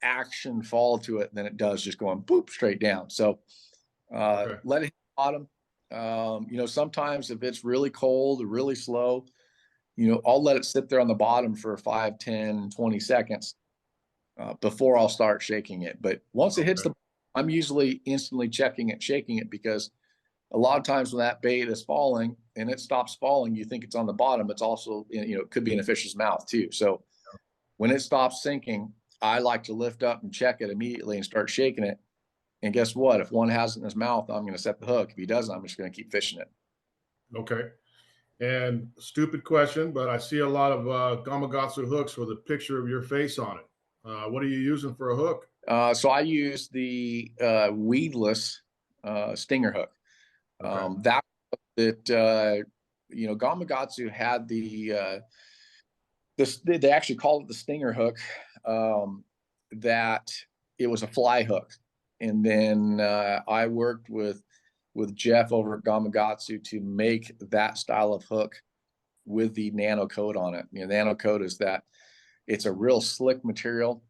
action fall to it than it does just going boop straight down. So let it hit the bottom. Sometimes if it's really cold or really slow, I'll let it sit there on the bottom for 5, 10, 20 seconds before I'll start shaking it. But once it hits I'm usually instantly checking it, shaking it, because a lot of times when that bait is falling and it stops falling, you think it's on the bottom. It's also, it could be in a fish's mouth too. So when it stops sinking, I like to lift up and check it immediately and start shaking it. And guess what? If one has it in his mouth, I'm going to set the hook. If he doesn't, I'm just going to keep fishing it.
Okay. And stupid question, but I see a lot of Gamakatsu hooks with a picture of your face on it. What are you using for a hook?
So I use the weedless stinger hook. Gamakatsu had they actually called it the stinger hook, that it was a fly hook. And then I worked with Jeff over at Gamakatsu to make that style of hook with the nano coat on it. Nano coat is that it's a real slick material,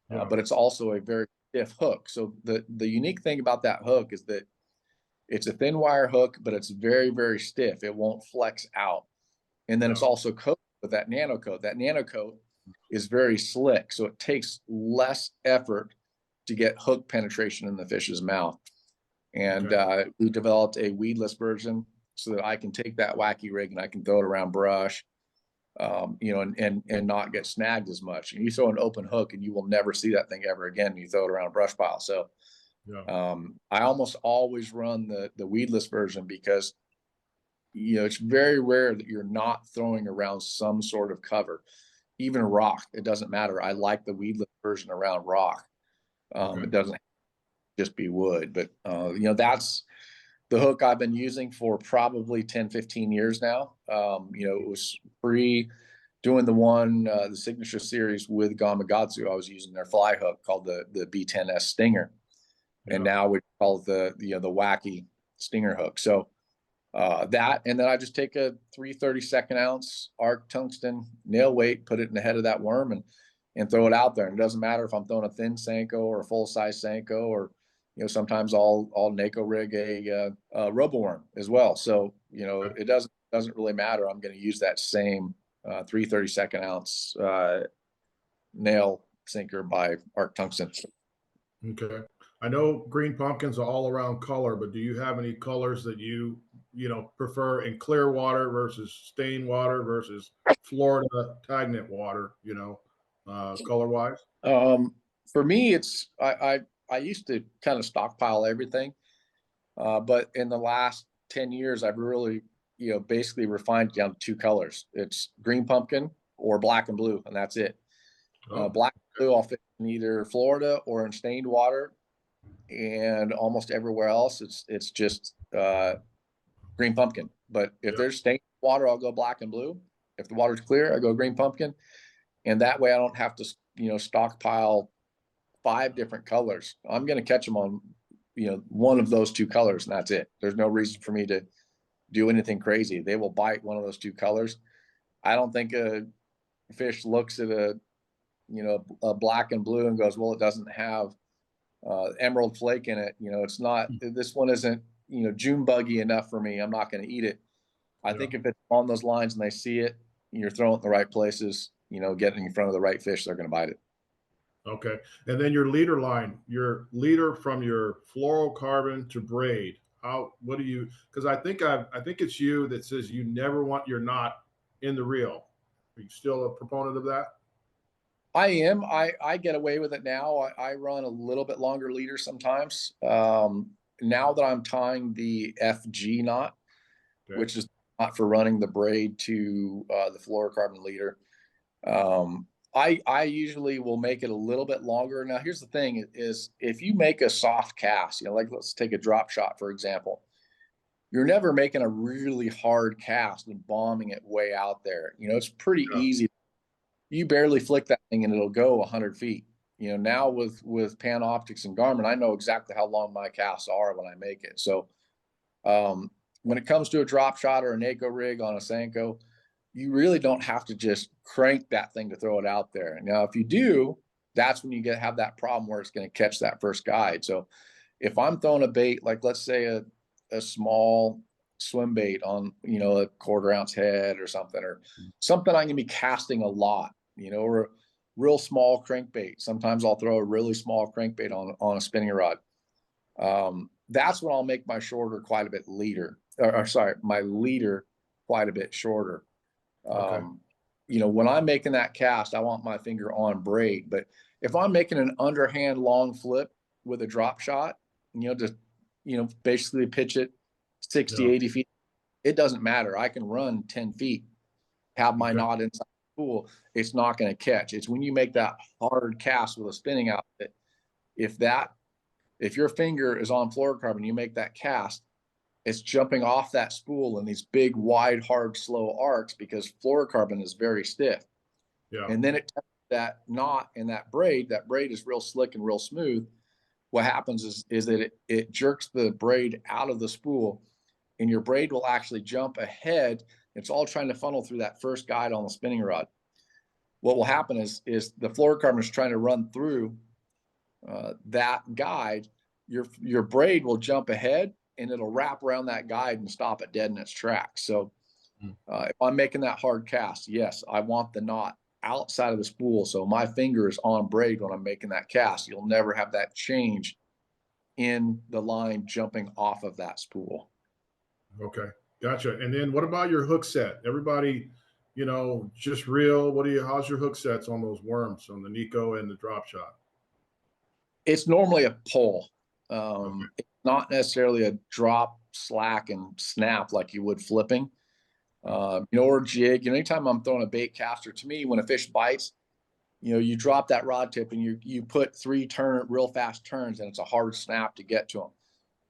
but it's also a very stiff hook. So the unique thing about that hook is that it's a thin wire hook, but it's very, very stiff. It won't flex out. And then it's also coated with that nano coat. That nano coat is very slick, so it takes less effort to get hook penetration in the fish's mouth. And we developed a weedless version so that I can take that wacky rig and I can throw it around brush, and not get snagged as much. And you throw an open hook and you will never see that thing ever again. You throw it around a brush pile. So I almost always run the weedless version because it's very rare that you're not throwing around some sort of cover, even rock. It doesn't matter. I like the weedless version around rock.
Okay.
It doesn't just be wood, but that's the hook I've been using for probably 10, 15 years now. It was free doing the signature series with Gamakatsu. I was using their fly hook called the B10S Stinger.
Yeah.
And now we call it the wacky Stinger hook. So that, and then I just take a 3/32 ounce arc tungsten nail weight, put it in the head of that worm, and throw it out there. And it doesn't matter if I'm throwing a thin Senko or a full size Senko, or sometimes I'll NACO rig a robo worm as well. So it doesn't really matter. I'm going to use that same 3/32 ounce nail sinker by arc tungsten.
Okay. I know green pumpkins are all around color, but do you have any colors that you prefer in clear water versus stained water versus Florida stagnant water, color wise?
For me, I used to kind of stockpile everything, but in the last 10 years, I've really basically refined down to two colors. It's green pumpkin or black and blue, and that's it. Black and blue, I'll fit in either Florida or in stained water, and almost everywhere else, it's just green pumpkin. But if there's stained water, I'll go black and blue. If the water's clear, I go green pumpkin, and that way I don't have to stockpile 5 different colors. I'm going to catch them on one of those 2 colors, and that's it. There's no reason for me to do anything crazy. They will bite one of those 2 colors. I don't think a fish looks at a black and blue and goes, well, it doesn't have emerald flake in it. It's not, this one isn't June buggy enough for me. I'm not going to eat it. I think if it's on those lines and they see it, you're throwing it in the right places, getting in front of the right fish, they're going to bite it.
Okay. And then your leader line, your leader from your fluorocarbon to braid. What do you, because I think it's you that says you never want your knot in the reel. Are you still a proponent of that?
I am. I get away with it now. I run a little bit longer leader sometimes. Now that I'm tying the FG knot, which is not for running the braid to the fluorocarbon leader, I usually will make it a little bit longer. Now, here's the thing: is if you make a soft cast, like let's take a drop shot for example, you're never making a really hard cast and bombing it way out there. It's pretty easy. You barely flick that thing and it'll go 100 feet. Now with Panoptix and Garmin, I know exactly how long my casts are when I make it. So when it comes to a drop shot or a NACO rig on a Senko, you really don't have to just crank that thing to throw it out there. Now, if you do, that's when you have that problem where it's going to catch that first guide. So if I'm throwing a bait, like let's say a small swim bait on, a 1/4 ounce head or something I can be casting a lot, or a real small crankbait. Sometimes I'll throw a really small crankbait on a spinning rod. That's when I'll make my shorter quite a bit leader, my leader quite a bit shorter.
Okay.
When I'm making that cast, I want my finger on braid. But if I'm making an underhand long flip with a drop shot, just basically pitch it 60, 80 feet, it doesn't matter. I can run 10 feet, have my knot inside the pool. It's not going to catch. It's when you make that hard cast with a spinning outfit. If your finger is on fluorocarbon, you make that cast, it's jumping off that spool in these big, wide, hard, slow arcs because fluorocarbon is very stiff. Yeah. And then it that knot in that braid is real slick and real smooth. What happens is that it jerks the braid out of the spool, and your braid will actually jump ahead. It's all trying to funnel through that first guide on the spinning rod. What will happen is the fluorocarbon is trying to run through that guide. Your braid will jump ahead, and it'll wrap around that guide and stop it dead in its tracks. So if I'm making that hard cast, yes, I want the knot outside of the spool. So my finger is on braid when I'm making that cast. You'll never have that change in the line jumping off of that spool.
Okay. Gotcha. And then what about your hook set? Everybody, just reel. How's your hook sets on those worms, on the NACO and the drop shot?
It's normally a pole. It's not necessarily a drop, slack, and snap like you would flipping. Or jig. Anytime I'm throwing a bait caster, to me, when a fish bites, you drop that rod tip and you put 3 real fast turns, and it's a hard snap to get to them.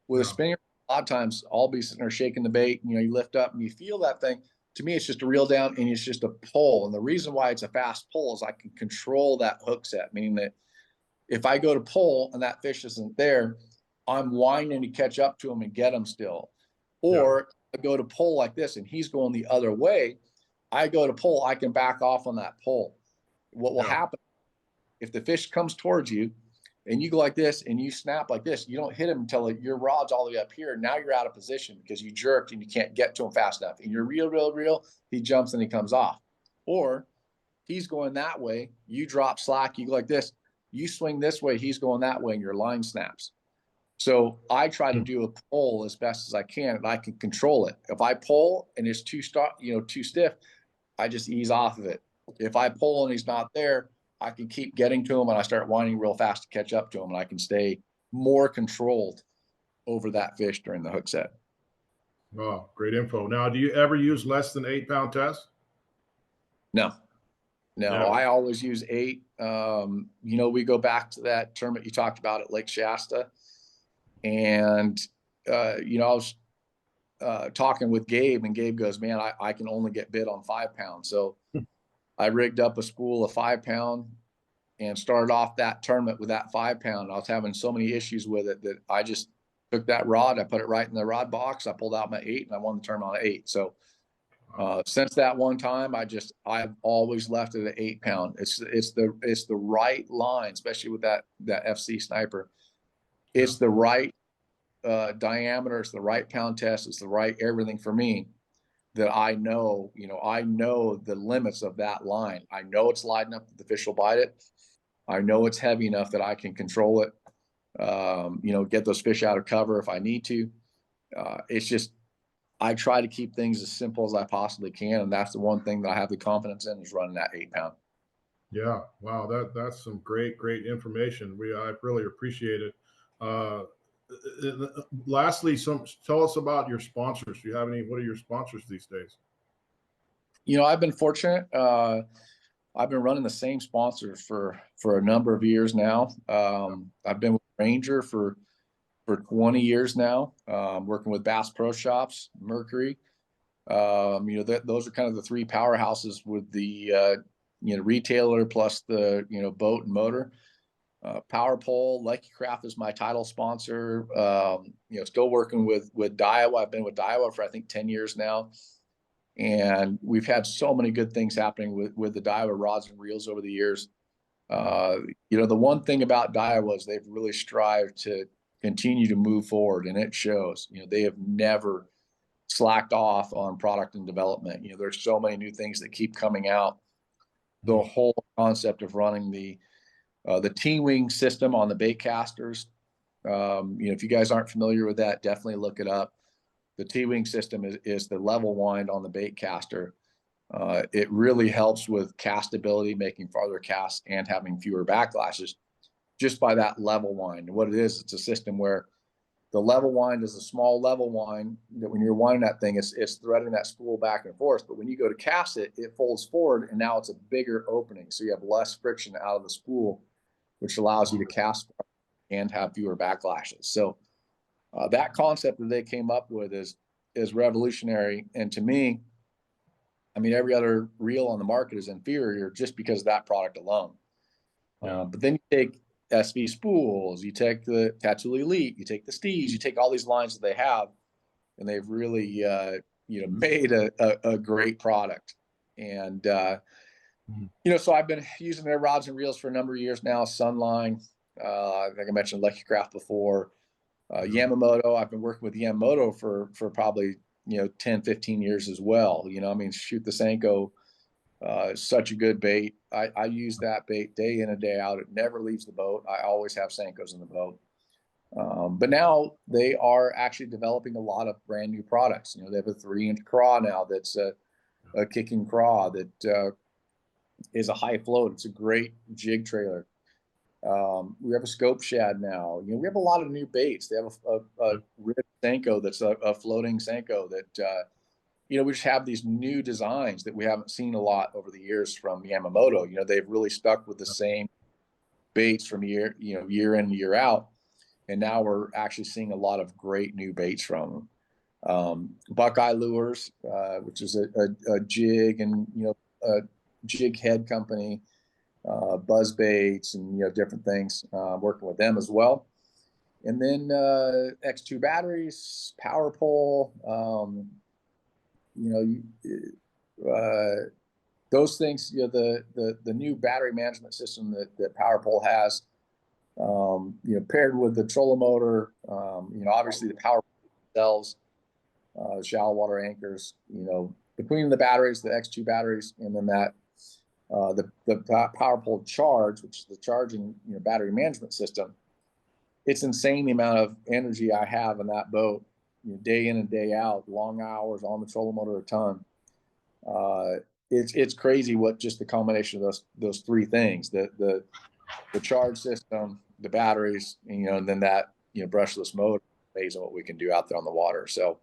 With a spinning, a lot of times I'll be sitting there shaking the bait, you lift up and you feel that thing. To me, it's just a reel down and it's just a pull. And the reason why it's a fast pull is I can control that hook set, meaning that if I go to pull and that fish isn't there, I'm winding to catch up to him and get him still. Or I go to pull like this and he's going the other way. I go to pull, I can back off on that pull. What will happen if the fish comes towards you and you go like this and you snap like this, you don't hit him until your rod's all the way up here. Now you're out of position because you jerked and you can't get to him fast enough. And you're reel, he jumps and he comes off. Or he's going that way, you drop slack, you go like this, you swing this way, he's going that way, and your line snaps. So I try to do a pull as best as I can, and I can control it. If I pull and it's too stiff, I just ease off of it. If I pull and he's not there, I can keep getting to him, and I start winding real fast to catch up to him, and I can stay more controlled over that fish during the hook set.
Oh, great info. Now, do you ever use less than 8-pound test?
No. I always use 8. We go back to that tournament you talked about at Lake Shasta, and I was talking with Gabe, and Gabe goes, "Man, I can only get bit on 5 pounds." So I rigged up a spool of 5 pound and started off that tournament with that 5 pound. I was having so many issues with it that I just took that rod, I put it right in the rod box, I pulled out my 8, and I won the tournament on 8. So since that one time, I've always left it at 8 pound. It's the right line, especially with that FC sniper. It's the right diameter, it's the right pound test, it's the right everything for me, that I know the limits of that line. I know it's light enough that the fish will bite it. I know it's heavy enough that I can control it, get those fish out of cover if I need to. It's just, I try to keep things as simple as I possibly can. And that's the one thing that I have the confidence in, is running that 8 pound.
Yeah. Wow. That's some great information. I really appreciate it. Lastly, tell us about your sponsors. Do you have any? What are your sponsors these days?
I've been fortunate. I've been running the same sponsors for a number of years now. I've been with Ranger for 20 years now, working with Bass Pro Shops, Mercury. Those are kind of the 3 powerhouses with the retailer plus the boat and motor. Power Pole, Lucky Craft is my title sponsor. Still working with Daiwa. I've been with Daiwa for I think 10 years now, and we've had so many good things happening with the Daiwa rods and reels over the years. The one thing about Daiwa is they've really strived to continue to move forward, and it shows. They have never slacked off on product and development. There's so many new things that keep coming out. The whole concept of running the T-wing system on the bait casters. If you guys aren't familiar with that, definitely look it up. The T-wing system is the level wind on the bait caster. It really helps with castability, making farther casts and having fewer backlashes just by that level wind. And what it is, it's a system where the level wind is a small level wind that when you're winding that thing, it's threading that spool back and forth. But when you go to cast it, it folds forward, and now it's a bigger opening. So you have less friction out of the spool, which allows you to cast and have fewer backlashes. So that concept that they came up with is revolutionary. And to me, every other reel on the market is inferior just because of that product alone. But then you take SV spools, you take the Tattoo Elite, you take the Steez, you take all these lines that they have, and they've really made a great product. And so I've been using their rods and reels for a number of years now. Sunline, I think I mentioned Lucky Craft before. Yamamoto, I've been working with Yamamoto for probably 10, 15 years as well. Shoot the Senko, such a good bait. I use that bait day in and day out. It never leaves the boat. I always have Senkos in the boat. But now they are actually developing a lot of brand new products. They have a 3-inch craw now that's a kicking craw that is a high float. It's a great jig trailer. We have a scope shad now. We have a lot of new baits. They have a ribbed Senko that's a floating Senko that, we just have these new designs that we haven't seen a lot over the years from Yamamoto. They've really stuck with the same baits from year in, year out. And now we're actually seeing a lot of great new baits from them. Buckeye Lures, which is a jig and, a jig head company, buzz baits and, different things, working with them as well. And then X2 batteries, power pole, those things, the new battery management system that power pole has, paired with the trolling motor, obviously the power cells, shallow water anchors, between the batteries, the X2 batteries, and then that the power pole charge, which is the charging battery management system. It's insane the amount of energy I have in that boat, day in and day out, long hours on the trolling motor a ton. It's crazy what just the combination of those three things, the charge system, the batteries, and then that brushless motor, amazing what we can do out there on the water. So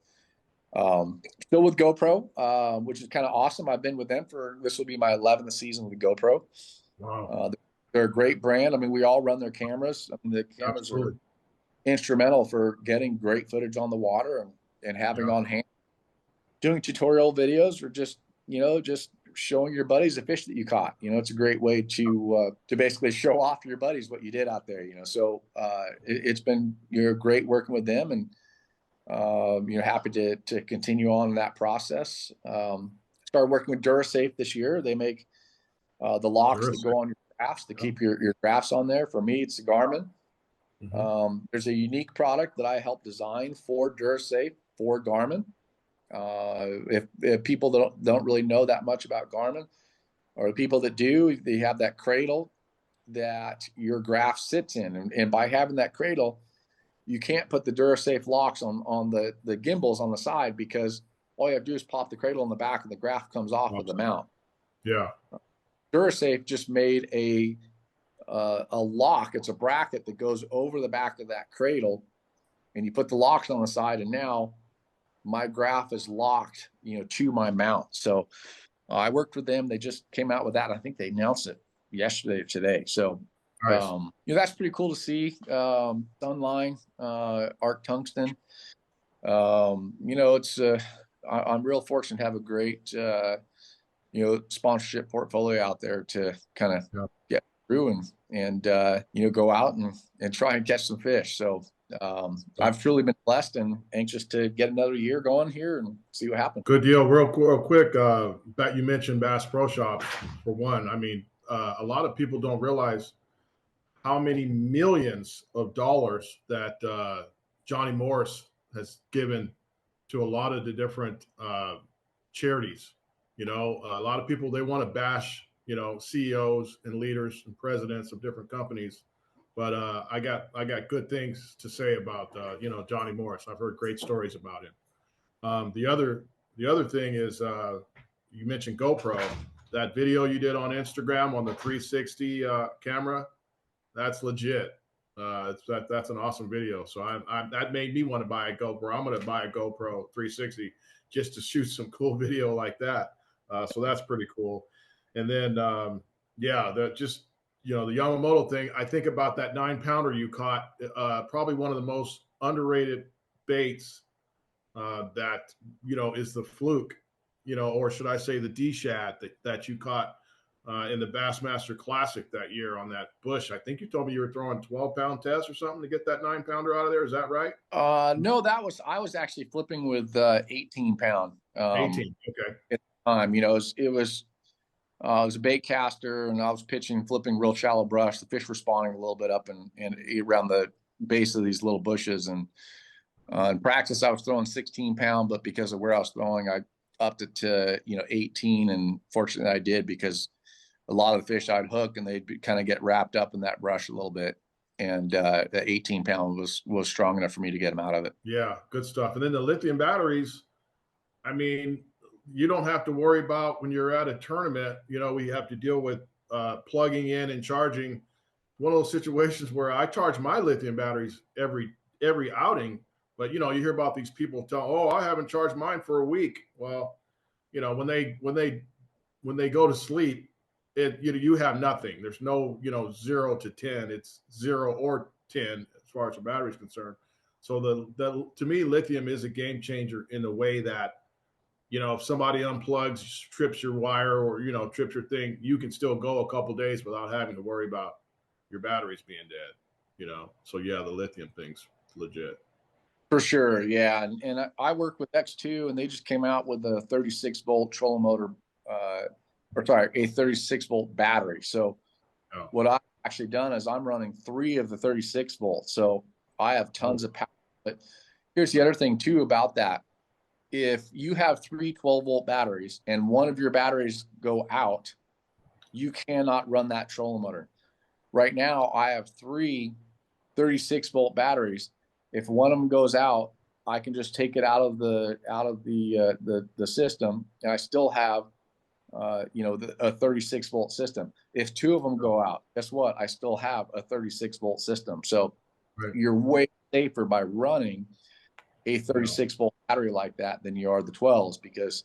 still with GoPro, which is kind of awesome. I've been with them this will be my 11th season with GoPro.
Wow.
They're a great brand. I mean, we all run their cameras. I mean, the cameras
Absolutely.
are instrumental for getting great footage on the water and having on hand, doing tutorial videos, or just showing your buddies the fish that you caught. It's a great way to basically show off to your buddies what you did out there. So it's been great working with them, and happy to continue on in that process. Started working with DuraSafe this year. They make the locks that go on your crafts to keep your crafts on there. For me, it's the Garmin. Mm-hmm. There's a unique product that I helped design for DuraSafe for Garmin. If people that don't really know that much about Garmin, or the people that do, they have that cradle that your graph sits in, and by having that cradle, you can't put the DuraSafe locks on the gimbals on the side, because all you have to do is pop the cradle in the back and the graph comes off of the mount.
Yeah.
DuraSafe just made a lock. It's a bracket that goes over the back of that cradle, and you put the locks on the side, and now my graph is locked, to my mount. So I worked with them. They just came out with that. I think they announced it yesterday or today. So nice. That's pretty cool to see. Sunline, Arc Tungsten. It's I'm real fortunate to have a great sponsorship portfolio out there to kind of get through and go out and try and catch some fish. So I've truly been blessed and anxious to get another year going here and see what happens.
Good deal. Real quick, that you mentioned Bass Pro Shops for one. I mean, a lot of people don't realize how many millions of dollars that Johnny Morris has given to a lot of the different charities. A lot of people, they want to bash, CEOs and leaders and presidents of different companies. But I got good things to say about Johnny Morris. I've heard great stories about him. The other thing is, you mentioned GoPro. That video you did on Instagram on the 360 camera, that's legit. That's an awesome video. So that made me want to buy a GoPro. I'm going to buy a GoPro 360 just to shoot some cool video like that. So that's pretty cool. And then the Yamamoto thing, I think about that 9-pounder you caught, probably one of the most underrated baits that, is the fluke, or should I say the D-shad that you caught in the Bassmaster Classic that year on that bush. I think you told me you were throwing 12-pound tests or something to get that 9-pounder out of there. Is that right?
No, I was actually flipping with 18-pound.
18, okay.
At the time, it was a bait caster, and I was flipping real shallow brush. The fish were spawning a little bit up and around the base of these little bushes. And in practice, I was throwing 16-pound, but because of where I was throwing, I upped it to 18. And fortunately, I did, because a lot of the fish I'd hook and they'd kind of get wrapped up in that brush a little bit. And the 18-pound was strong enough for me to get them out of it.
Yeah, good stuff. And then the lithium batteries, I mean, you don't have to worry about when you're at a tournament, we have to deal with plugging in and charging one of those situations where I charge my lithium batteries every outing, but you hear about these people tell, oh, I haven't charged mine for a week. Well, when they go to sleep, you have nothing. There's no 0 to 10. It's 0 or 10 as far as the battery is concerned. So the to me, lithium is a game changer in the way that if somebody unplugs, trips your wire, or trips your thing, you can still go a couple days without having to worry about your batteries being dead. So yeah, the lithium thing's legit.
For sure, yeah. And I work with X2, and they just came out with a 36-volt trolling motor, a 36-volt battery. So what I've actually done is I'm running 3 of the 36 volts. So I have tons of power. But here's the other thing too about that. If you have 3 12-volt batteries and one of your batteries go out, you cannot run that trolling motor. Right now, I have 3 36-volt batteries. If one of them goes out, I can just take it out of the system, and I still have a 36-volt system. If 2 of them go out, guess what? I still have a 36-volt system. So you're way safer by running a 36-volt battery like that than you are the 12s, because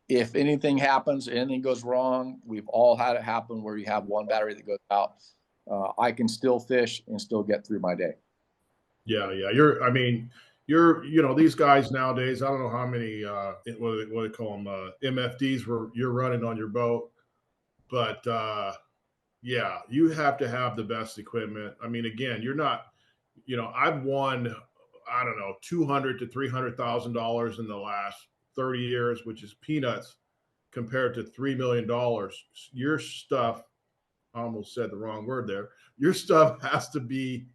if anything happens, anything goes wrong, we've all had it happen where you have one battery that goes out. I can still fish and still get through my day.
Yeah. These guys nowadays, I don't know how many, what do they call them, MFDs you're running on your boat. But yeah, you have to have the best equipment. I mean, again, you're not, I've won, I don't know, $200,000 to $300,000 in the last 30 years, which is peanuts compared to $3 million. Your stuff, I almost said the wrong word there. Your stuff has to be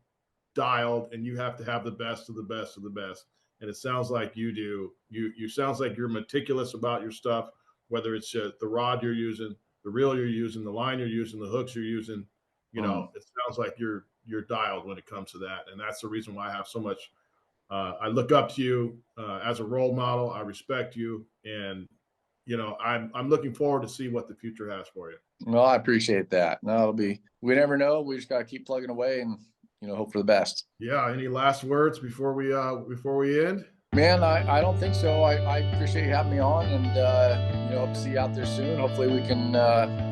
dialed, and you have to have the best of the best of the best. And it sounds like you do. You sounds like you're meticulous about your stuff, whether it's the rod you're using, the reel you're using, the line you're using, the hooks you're using. It sounds like you're dialed when it comes to that. And that's the reason why I have so much. I look up to you as a role model. I respect you, and I'm looking forward to see what the future has for you.
Well, I appreciate that. No, we never know. We just got to keep plugging away and hope for the best.
Yeah. Any last words before we end?
Man, I don't think so. I appreciate you having me on, and hope to see you out there soon. Hopefully we can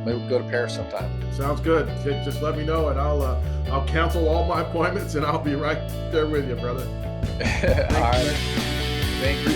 maybe go to Paris sometime.
Sounds good. Just let me know, and I'll cancel all my appointments, and I'll be right there with you, brother.
All right. Thank you.